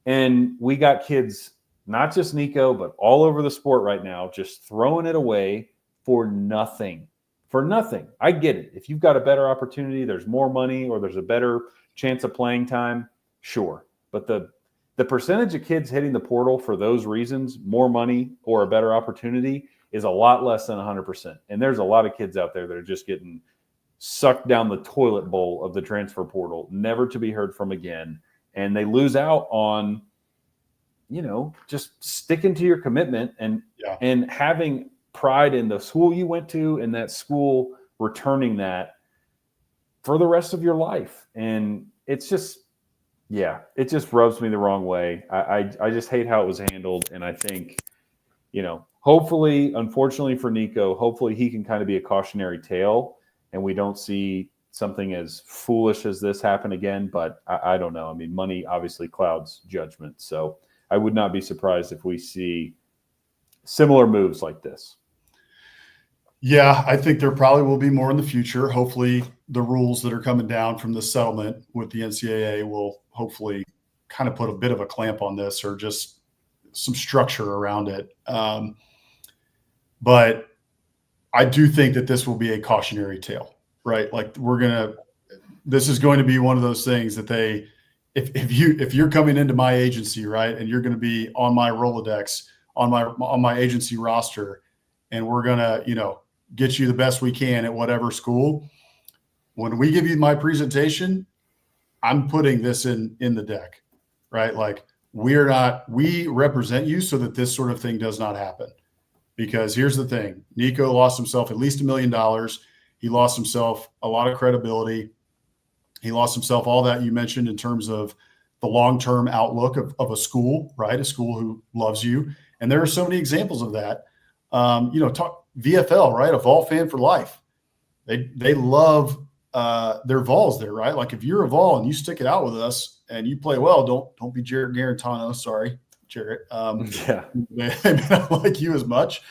And we got kids, not just Nico, but all over the sport right now, just throwing it away for nothing. For nothing. I get it. If you've got a better opportunity, there's more money, or there's a better chance of playing time, sure. But the percentage of kids hitting the portal for those reasons, more money or a better opportunity, is a lot less than 100%. And there's a lot of kids out there that are just getting sucked down the toilet bowl of the transfer portal, never to be heard from again. And they lose out on, just sticking to your commitment and having pride in the school you went to and that school returning that for the rest of your life. And it's just, it just rubs me the wrong way. I just hate how it was handled. And I think, hopefully, unfortunately for Nico, hopefully he can kind of be a cautionary tale and we don't see something as foolish as this happen again. But I don't know. I mean, money obviously clouds judgment. So I would not be surprised if we see similar moves like this. Yeah, I think there probably will be more in the future. Hopefully the rules that are coming down from the settlement with the NCAA will hopefully kind of put a bit of a clamp on this, or just some structure around it. But I do think that this will be a cautionary tale, right? This is going to be one of those things that if you're coming into my agency, right, and you're going to be on my Rolodex, on my agency roster, and we're going to, get you the best we can at whatever school, when we give you my presentation, I'm putting this in the deck. right? Like we represent you so that this sort of thing does not happen. Because here's the thing, Nico lost himself at least $1 million. He lost himself a lot of credibility. He lost himself all that you mentioned in terms of the long-term outlook of a school, right? A school who loves you. And there are so many examples of that. Talk VFL, right? A Vol fan for life. They love their Vols there, right? Like if you're a Vol and you stick it out with us and you play well, don't be Jared Garantano. Sorry, Jared. Yeah. I don't like you as much.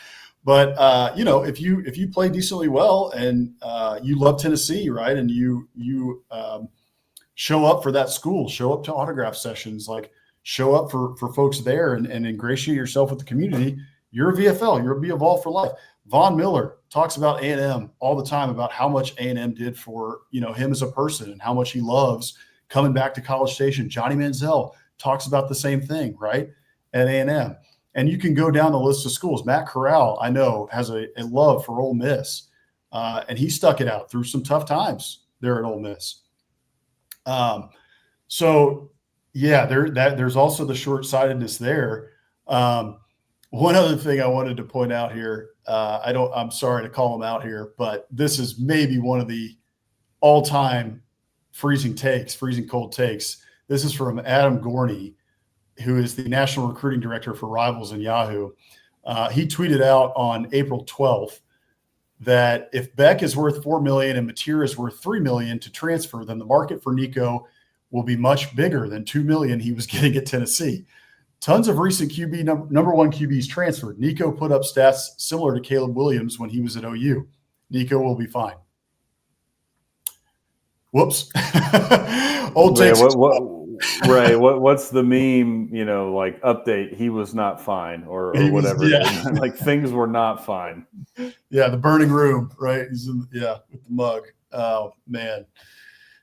But if you play decently well and you love Tennessee, right, and you show up for that school, show up to autograph sessions, like show up for folks there and ingratiate yourself with the community, you're a VFL, you'll be a Vol for life. Von Miller talks about A&M all the time, about how much A&M did for him as a person and how much he loves coming back to College Station. Johnny Manziel talks about the same thing, right, at A&M. And you can go down the list of schools. Matt Corral, I know, has a love for Ole Miss, and he stuck it out through some tough times there at Ole Miss. There's also the short-sightedness there. One other thing I wanted to point out here, I'm sorry to call him out here, but this is maybe one of the all-time freezing cold takes. This is from Adam Gorney, who is the national recruiting director for Rivals and Yahoo. He tweeted out on April 12th that if Beck is worth $4 million and Mateer is worth $3 million to transfer, then the market for Nico will be much bigger than $2 million he was getting at Tennessee. Tons of recent number one QBs transferred. Nico put up stats similar to Caleb Williams when he was at OU. Nico will be fine. Whoops. Old takes. What's the meme, like update, he was not fine or whatever. Like things were not fine. Yeah, the burning room, right? He's with the mug. Oh man.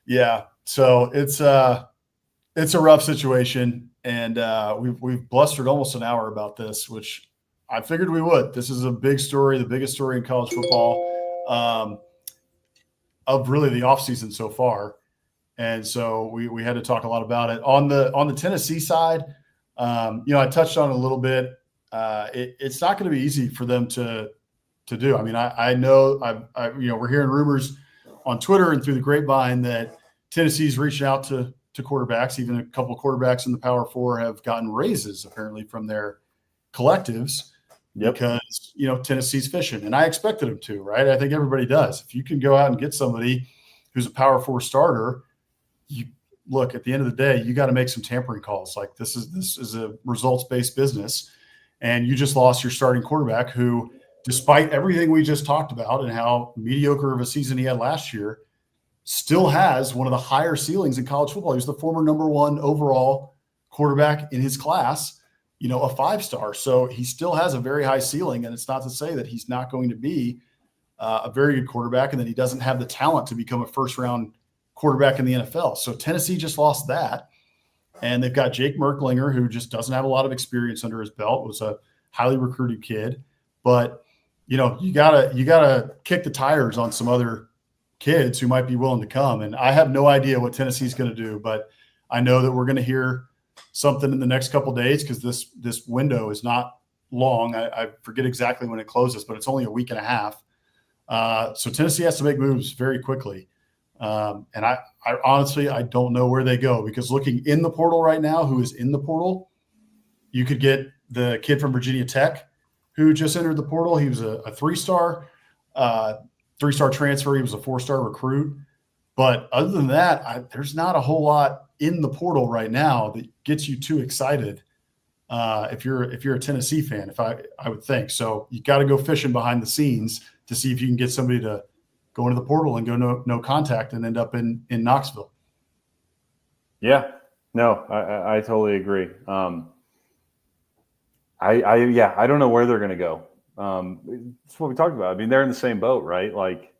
Yeah. So it's a rough situation. And we've blustered almost an hour about this, which I figured we would. This is a big story, the biggest story in college football of really the offseason so far. And so we had to talk a lot about it. On the Tennessee side, I touched on it a little bit. It's not going to be easy for them to do. I mean, I know we're hearing rumors on Twitter and through the grapevine that Tennessee's reaching out to quarterbacks. Even a couple of quarterbacks in the Power Four have gotten raises apparently from their collectives because Tennessee's fishing, and I expected them to. Right? I think everybody does. If you can go out and get somebody who's a Power Four starter, you look, at the end of the day, you got to make some tampering calls. Like this is a results-based business, and you just lost your starting quarterback who, despite everything we just talked about and how mediocre of a season he had last year, still has one of the higher ceilings in college football. He was the former number one overall quarterback in his class, a 5-star. So he still has a very high ceiling, and it's not to say that he's not going to be a very good quarterback and that he doesn't have the talent to become a first-round quarterback in the NFL. So Tennessee just lost that. And they've got Jake Merklinger, who just doesn't have a lot of experience under his belt, was a highly recruited kid. But, you gotta kick the tires on some other kids who might be willing to come. And I have no idea what Tennessee's going to do, but I know that we're going to hear something in the next couple of days because this window is not long. I forget exactly when it closes, but it's only a week and a half. So Tennessee has to make moves very quickly. And I honestly, I don't know where they go, because looking in the portal right now, who is in the portal, you could get the kid from Virginia Tech who just entered the portal. He was a 3-star transfer. He was a 4-star recruit. But other than that, there's not a whole lot in the portal right now that gets you too excited. If you're a Tennessee fan, I would think so. You got to go fishing behind the scenes to see if you can get somebody to go into the portal and go no contact and end up in Knoxville. Yeah, no, I totally agree. I don't know where they're going to go. That's what we talked about. I mean, they're in the same boat, right? Like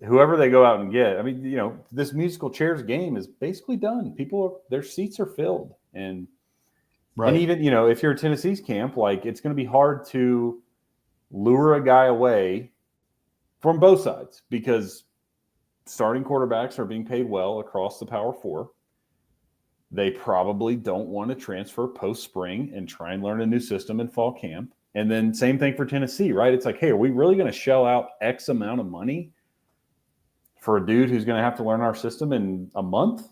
whoever they go out and get. I mean, this musical chairs game is basically done. Their seats are filled, and right. And even if you're Tennessee's camp, like it's going to be hard to lure a guy away from both sides, because starting quarterbacks are being paid well across the Power Four. They probably don't want to transfer post-spring and try and learn a new system in fall camp. And then same thing for Tennessee, right? It's like, hey, are we really going to shell out X amount of money for a dude who's going to have to learn our system in a month?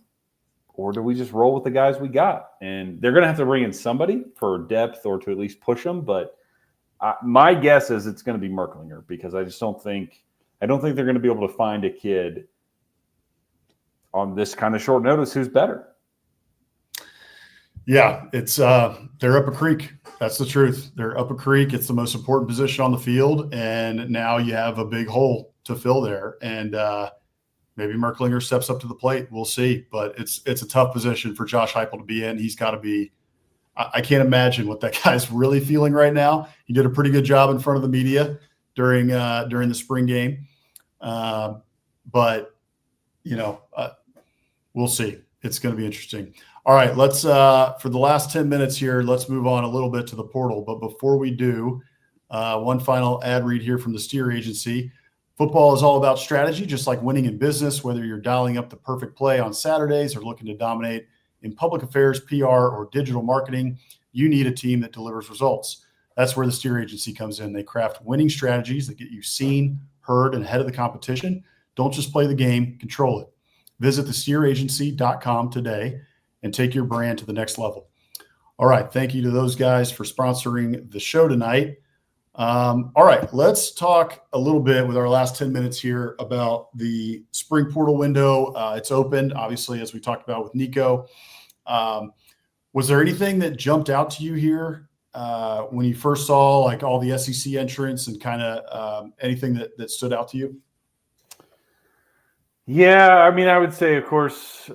Or do we just roll with the guys we got? And they're going to have to bring in somebody for depth or to at least push them. But my guess is it's going to be Merklinger, because I don't think they're going to be able to find a kid on this kind of short notice who's better. Yeah, it's they're up a creek. That's the truth. They're up a creek. It's the most important position on the field, and now you have a big hole to fill there. And maybe Merklinger steps up to the plate. We'll see. But it's a tough position for Josh Heupel to be in. He's got to be. I can't imagine what that guy's really feeling right now. He did a pretty good job in front of the media during the spring game, but we'll see. It's going to be interesting. All right, let's for the last 10 minutes here, let's move on a little bit to the portal. But before we do, one final ad read here from the Steer Agency. Football is all about strategy, just like winning in business, whether you're dialing up the perfect play on Saturdays or looking to dominate in public affairs, PR, or digital marketing. You need a team that delivers results. That's where the Steer Agency comes in. They craft winning strategies that get you seen, heard, and ahead of the competition. Don't just play the game, control it. Visit thesteeragency.com today and take your brand to the next level. All right. Thank you to those guys for sponsoring the show tonight. All right. Let's talk a little bit with our last 10 minutes here about the spring portal window. It's opened, obviously, as we talked about with Nico. Was there anything that jumped out to you here when you first saw like all the SEC entrants and kind of anything that stood out to you? Yeah, I mean, I would say, of course,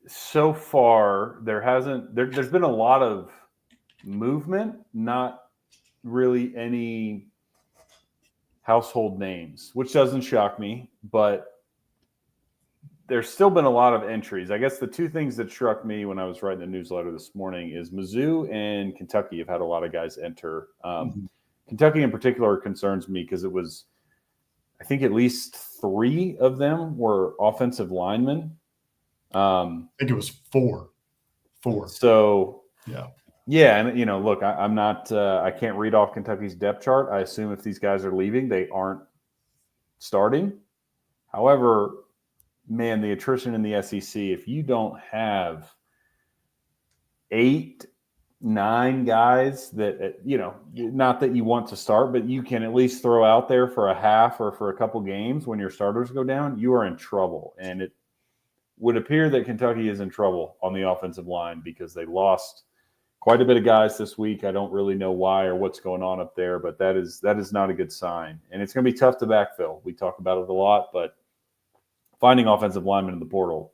so far there's been a lot of movement, not really any household names, which doesn't shock me, but there's still been a lot of entries. I guess the two things that struck me when I was writing the newsletter this morning is Mizzou and Kentucky have had a lot of guys enter. Kentucky in particular concerns me because it was, I think at least 3 of them were offensive linemen. I think it was 4. So yeah. And look, I'm not. I can't read off Kentucky's depth chart. I assume if these guys are leaving, they aren't starting. However, man, the attrition in the SEC. If you don't have 8, 9 guys that not that you want to start, but you can at least throw out there for a half or for a couple games when your starters go down, you are in trouble. And it would appear that Kentucky is in trouble on the offensive line because they lost quite a bit of guys this week. I don't really know why or what's going on up there, but that is not a good sign. And it's going to be tough to backfill. We talk about it a lot, but finding offensive linemen in the portal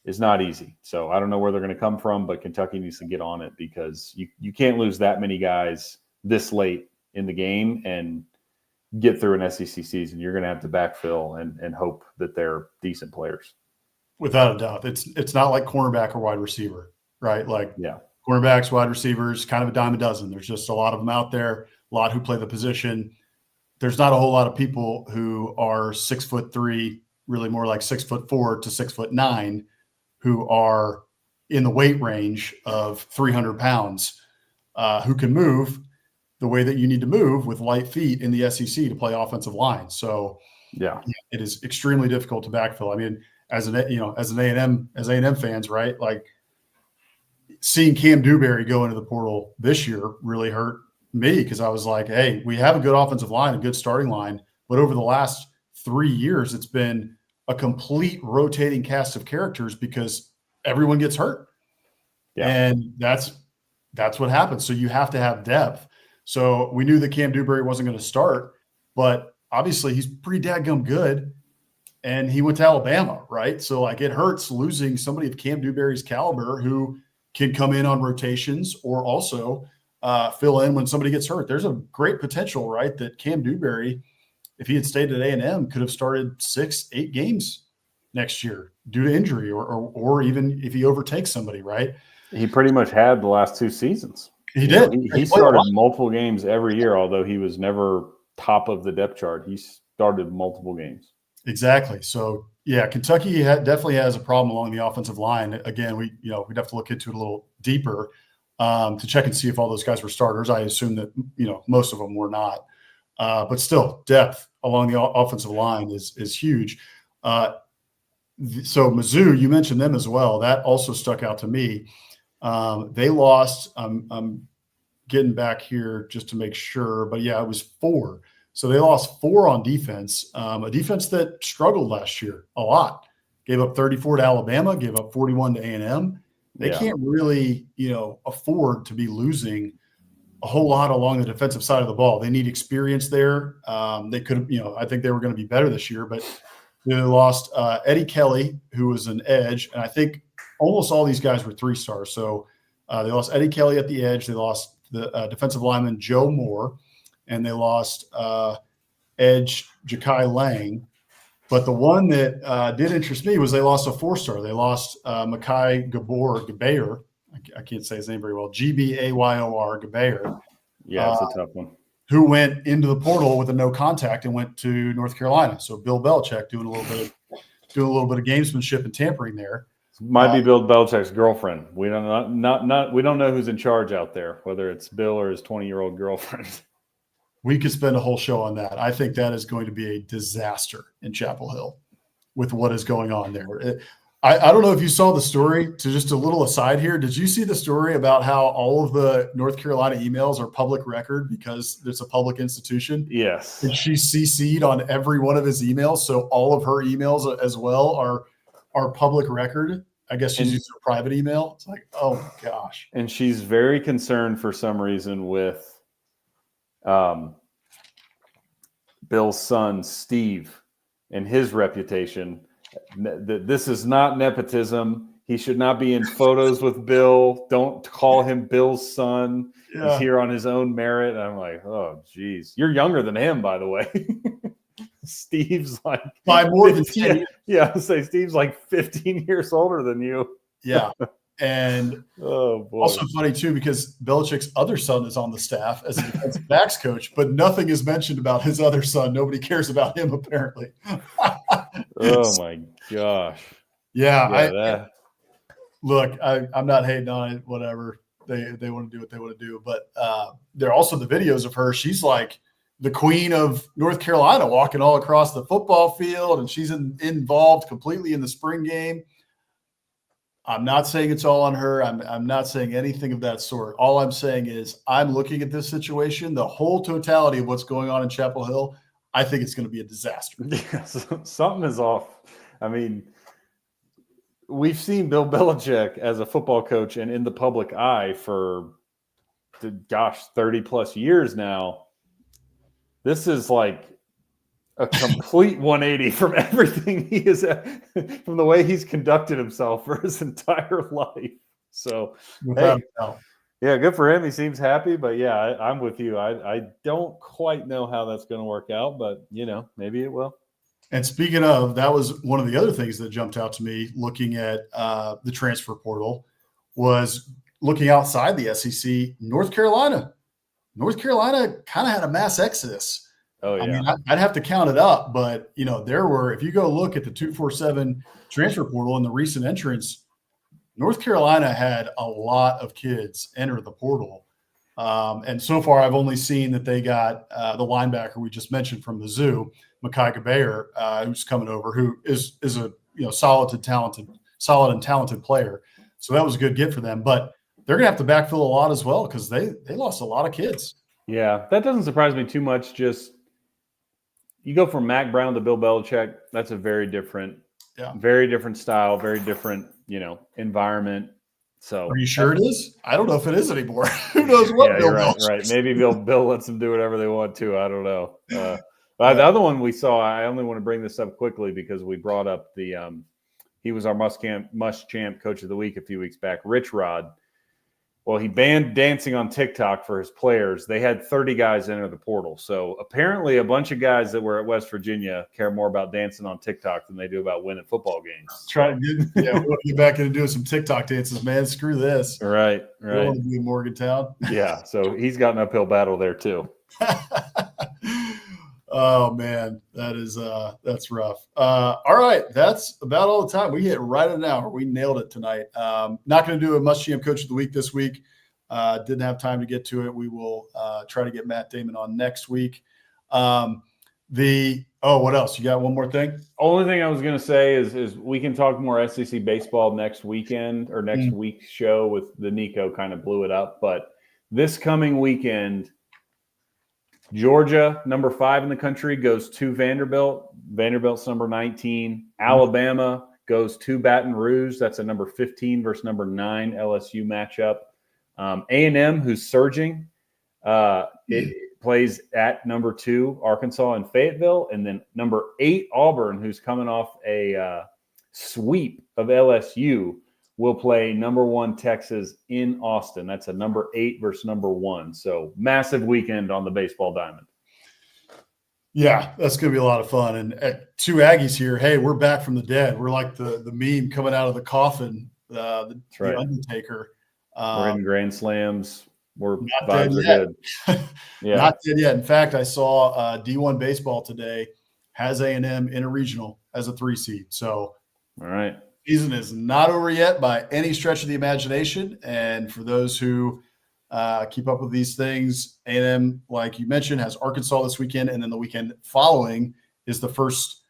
is not easy. So I don't know where they're going to come from, but Kentucky needs to get on it because you can't lose that many guys this late in the game and get through an SEC season. You're going to have to backfill and hope that they're decent players. Without a doubt. It's not like cornerback or wide receiver, right? Like yeah. Cornerbacks, wide receivers, kind of a dime a dozen. There's just a lot of them out there, a lot who play the position. There's not a whole lot of people who are 6'3", really more like 6'4" to 6'9", who are in the weight range of 300 pounds, who can move the way that you need to move with light feet in the SEC to play offensive line. So yeah, it is extremely difficult to backfill. I mean, as A&M fans, right? Like, seeing Cam Dewberry go into the portal this year really hurt me because I was like, hey, we have a good offensive line, a good starting line, but over the last 3 years, it's been a complete rotating cast of characters because everyone gets hurt. Yeah. And that's what happens. So you have to have depth. So we knew that Cam Dewberry wasn't going to start, but obviously he's pretty dadgum good. And he went to Alabama, right? So like it hurts losing somebody of Cam Dewberry's caliber who can come in on rotations or also fill in when somebody gets hurt. There's a great potential, right, that Cam Dewberry, if he had stayed at A&M, could have started 6-8 games next year due to injury or even if he overtakes somebody, right? He pretty much had the last 2 seasons. He did. He started multiple games every year, although he was never top of the depth chart. He started multiple games. Exactly. So, Yeah, Kentucky definitely has a problem along the offensive line. Again, we'd have to look into it a little deeper to check and see if all those guys were starters. I assume that most of them were not, but still, depth along the offensive line is huge. So Mizzou, you mentioned them as well. That also stuck out to me. They lost. I'm getting back here just to make sure, but yeah, it was 4. So they lost 4 on defense, a defense that struggled last year a lot. Gave up 34 to Alabama, gave up 41 to A&M. They can't really, afford to be losing a whole lot along the defensive side of the ball. They need experience there. They could, I think they were going to be better this year, but they lost Eddie Kelly, who was an edge, and I think almost all these guys were 3-stars. So they lost Eddie Kelly at the edge. They lost the defensive lineman Joe Moore, and they lost edge Ja'Kai Lang. But the one that did interest me was they lost a 4-star. They lost Mekhi Gabayor. I can't say his name very well. Gbayor, Gabayor. Yeah, it's a tough one. Who went into the portal with a no contact and went to North Carolina. So Bill Belichick doing a little bit of gamesmanship and tampering there. Might be Bill Belichick's girlfriend. We don't we don't know who's in charge out there, whether it's Bill or his 20-year-old girlfriend. We could spend a whole show on that. I think that is going to be a disaster in Chapel Hill with what is going on there. I don't know if you saw the story. To just a little aside here, did you see the story about how all of the North Carolina emails are public record because it's a public institution? Yes. And she CC'd on every one of his emails, so all of her emails as well are public record. I guess she's using a private email. It's like, oh my gosh. And she's very concerned for some reason with Bill's son, Steve, and his reputation. This is not nepotism. He should not be in photos with Bill. Don't call him Bill's son. Yeah. He's here on his own merit. And I'm like, oh, geez. You're younger than him, by the way. Steve's like by more than 10 years. Yeah, I'll say Steve's like 15 years older than you. Yeah. And oh, boy. Also funny, too, because Belichick's other son is on the staff as a defensive backs coach, but nothing is mentioned about his other son. Nobody cares about him, apparently. Oh, my gosh. Yeah. Look, I'm not hating on it, whatever. They want to do what they want to do. But there are also the videos of her. She's like the queen of North Carolina walking all across the football field, and she's involved completely in the spring game. I'm not saying it's all on her. I'm not saying anything of that sort. All I'm saying is I'm looking at this situation, the whole totality of what's going on in Chapel Hill. I think it's going to be a disaster. Yeah, something is off. I mean, we've seen Bill Belichick as a football coach and in the public eye for, 30 plus years now. This is like a complete 180 from everything he is, from the way he's conducted himself for his entire life. So, hey, yeah, good for him. He seems happy, but yeah, I'm with you. I don't quite know how that's going to work out, but maybe it will. And speaking of, that was one of the other things that jumped out to me looking at the transfer portal was looking outside the SEC. North Carolina kind of had a mass exodus. Oh, yeah. I mean, I'd have to count it up, but there were, if you go look at the 247 transfer portal and the recent entrants, North Carolina had a lot of kids enter the portal. And so far I've only seen that they got the linebacker we just mentioned from Mizzou, Mekhi Gabayor, who's coming over, who is a solid and talented player. So that was a good get for them, but they're gonna have to backfill a lot as well because they lost a lot of kids. Yeah, that doesn't surprise me too much. Just you go from Mac Brown to Bill Belichick, that's a very different style, very different, environment. So are you sure it is? I don't know if it is anymore. Who knows what? Yeah, Bill right. Maybe Bill lets them do whatever they want to. I don't know. But the other one we saw, I only want to bring this up quickly because we brought up he was our must champ coach of the week a few weeks back, Rich Rod. Well, he banned dancing on TikTok for his players. They had 30 guys enter the portal. So apparently a bunch of guys that were at West Virginia care more about dancing on TikTok than they do about winning football games. We want to get back into doing some TikTok dances, man. Screw this. Right. We don't want to be in Morgantown. Yeah, so he's got an uphill battle there too. Oh man, that's rough. All right, that's about all the time. We hit right an hour. We nailed it tonight. Not going to do a must-GM coach of the week this week. Didn't have time to get to it. We will try to get Matt Damon on next week. What else? You got one more thing? Only thing I was going to say is we can talk more SEC baseball next weekend or next week's show with the Nico kind of blew it up. But this coming weekend, Georgia, number 5 in the country, goes to Vanderbilt. Vanderbilt's number 19. Alabama goes to Baton Rouge. That's a number 15 versus number 9 LSU matchup. A&M, who's surging, it plays at number 2 Arkansas and Fayetteville, and then number 8 Auburn, who's coming off a sweep of LSU, will play number 1 Texas in Austin. That's a number 8 versus number 1. So massive weekend on the baseball diamond. Yeah, that's going to be a lot of fun. And at 2 Aggies here, hey, we're back from the dead. We're like the meme coming out of the coffin, the Undertaker. We're hitting grand slams. We're not vibes dead are yet. good. Yeah. Not dead yet. In fact, I saw D1 baseball today has A&M in a regional as a 3 seed. So, all right. Season is not over yet by any stretch of the imagination. And for those who keep up with these things, A&M, like you mentioned, has Arkansas this weekend. And then the weekend following is the first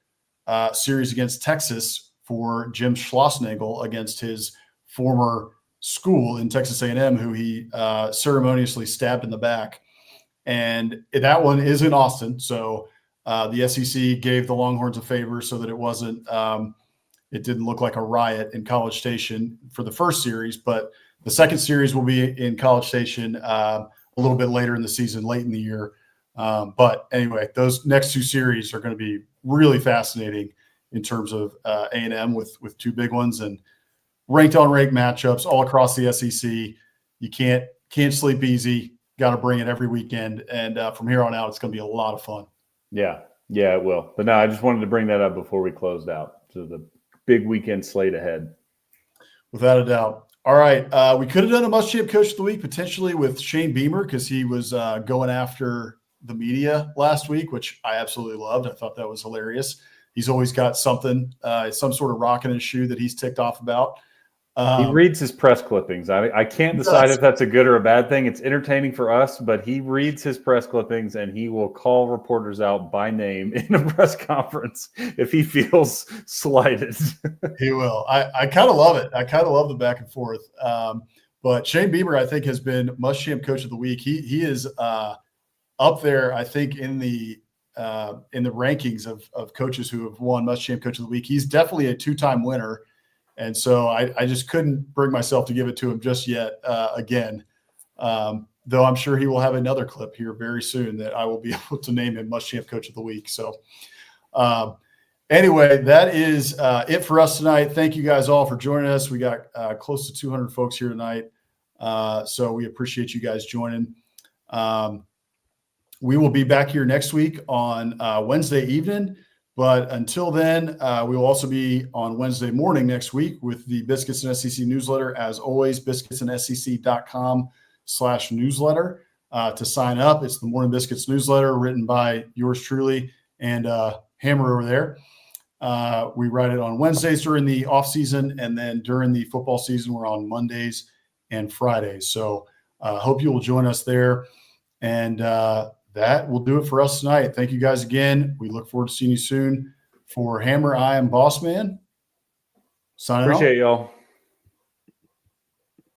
series against Texas for Jim Schlossnagle against his former school in Texas A&M, who he ceremoniously stabbed in the back. And that one is in Austin. So the SEC gave the Longhorns a favor so that it wasn't it didn't look like a riot in College Station for the first series, but the second series will be in College Station a little bit later in the season, late in the year. But anyway, those next 2 series are going to be really fascinating in terms of A&M with 2 big ones and ranked on ranked matchups all across the SEC. You can't sleep easy. Got to bring it every weekend. And from here on out, it's going to be a lot of fun. Yeah, it will. But no, I just wanted to bring that up before we closed out. So the big weekend slate ahead. Without a doubt. All right. We could have done a must-GM coach of the week potentially with Shane Beamer because he was going after the media last week, which I absolutely loved. I thought that was hilarious. He's always got something, some sort of rock in his shoe that he's ticked off about. He reads his press clippings. I can't decide if that's a good or a bad thing. It's entertaining for us, but he reads his press clippings and he will call reporters out by name in a press conference if he feels slighted. He will. I kind of love it. I kind of love the back and forth. But Shane Beamer, I think, has been must-GM coach of the week. He is up there, I think, in the rankings of coaches who have won must-GM coach of the week. He's definitely a 2-time winner. And so I just couldn't bring myself to give it to him just yet again, though I'm sure he will have another clip here very soon that I will be able to name him must-GM coach of the week. So anyway, that is it for us tonight. Thank you guys all for joining us. We got close to 200 folks here tonight. So we appreciate you guys joining. We will be back here next week on Wednesday evening. But until then, we will also be on Wednesday morning next week with the Biscuits and SEC newsletter. As always, biscuitsandsec.com/newsletter to sign up. It's the Morning Biscuits newsletter written by yours truly and Hammer over there. We write it on Wednesdays during the off season, and then during the football season, we're on Mondays and Fridays. So hope you will join us there. And that will do it for us tonight. Thank you guys again. We look forward to seeing you soon. For Hammer, I am Bossman. Signing off. Appreciate y'all.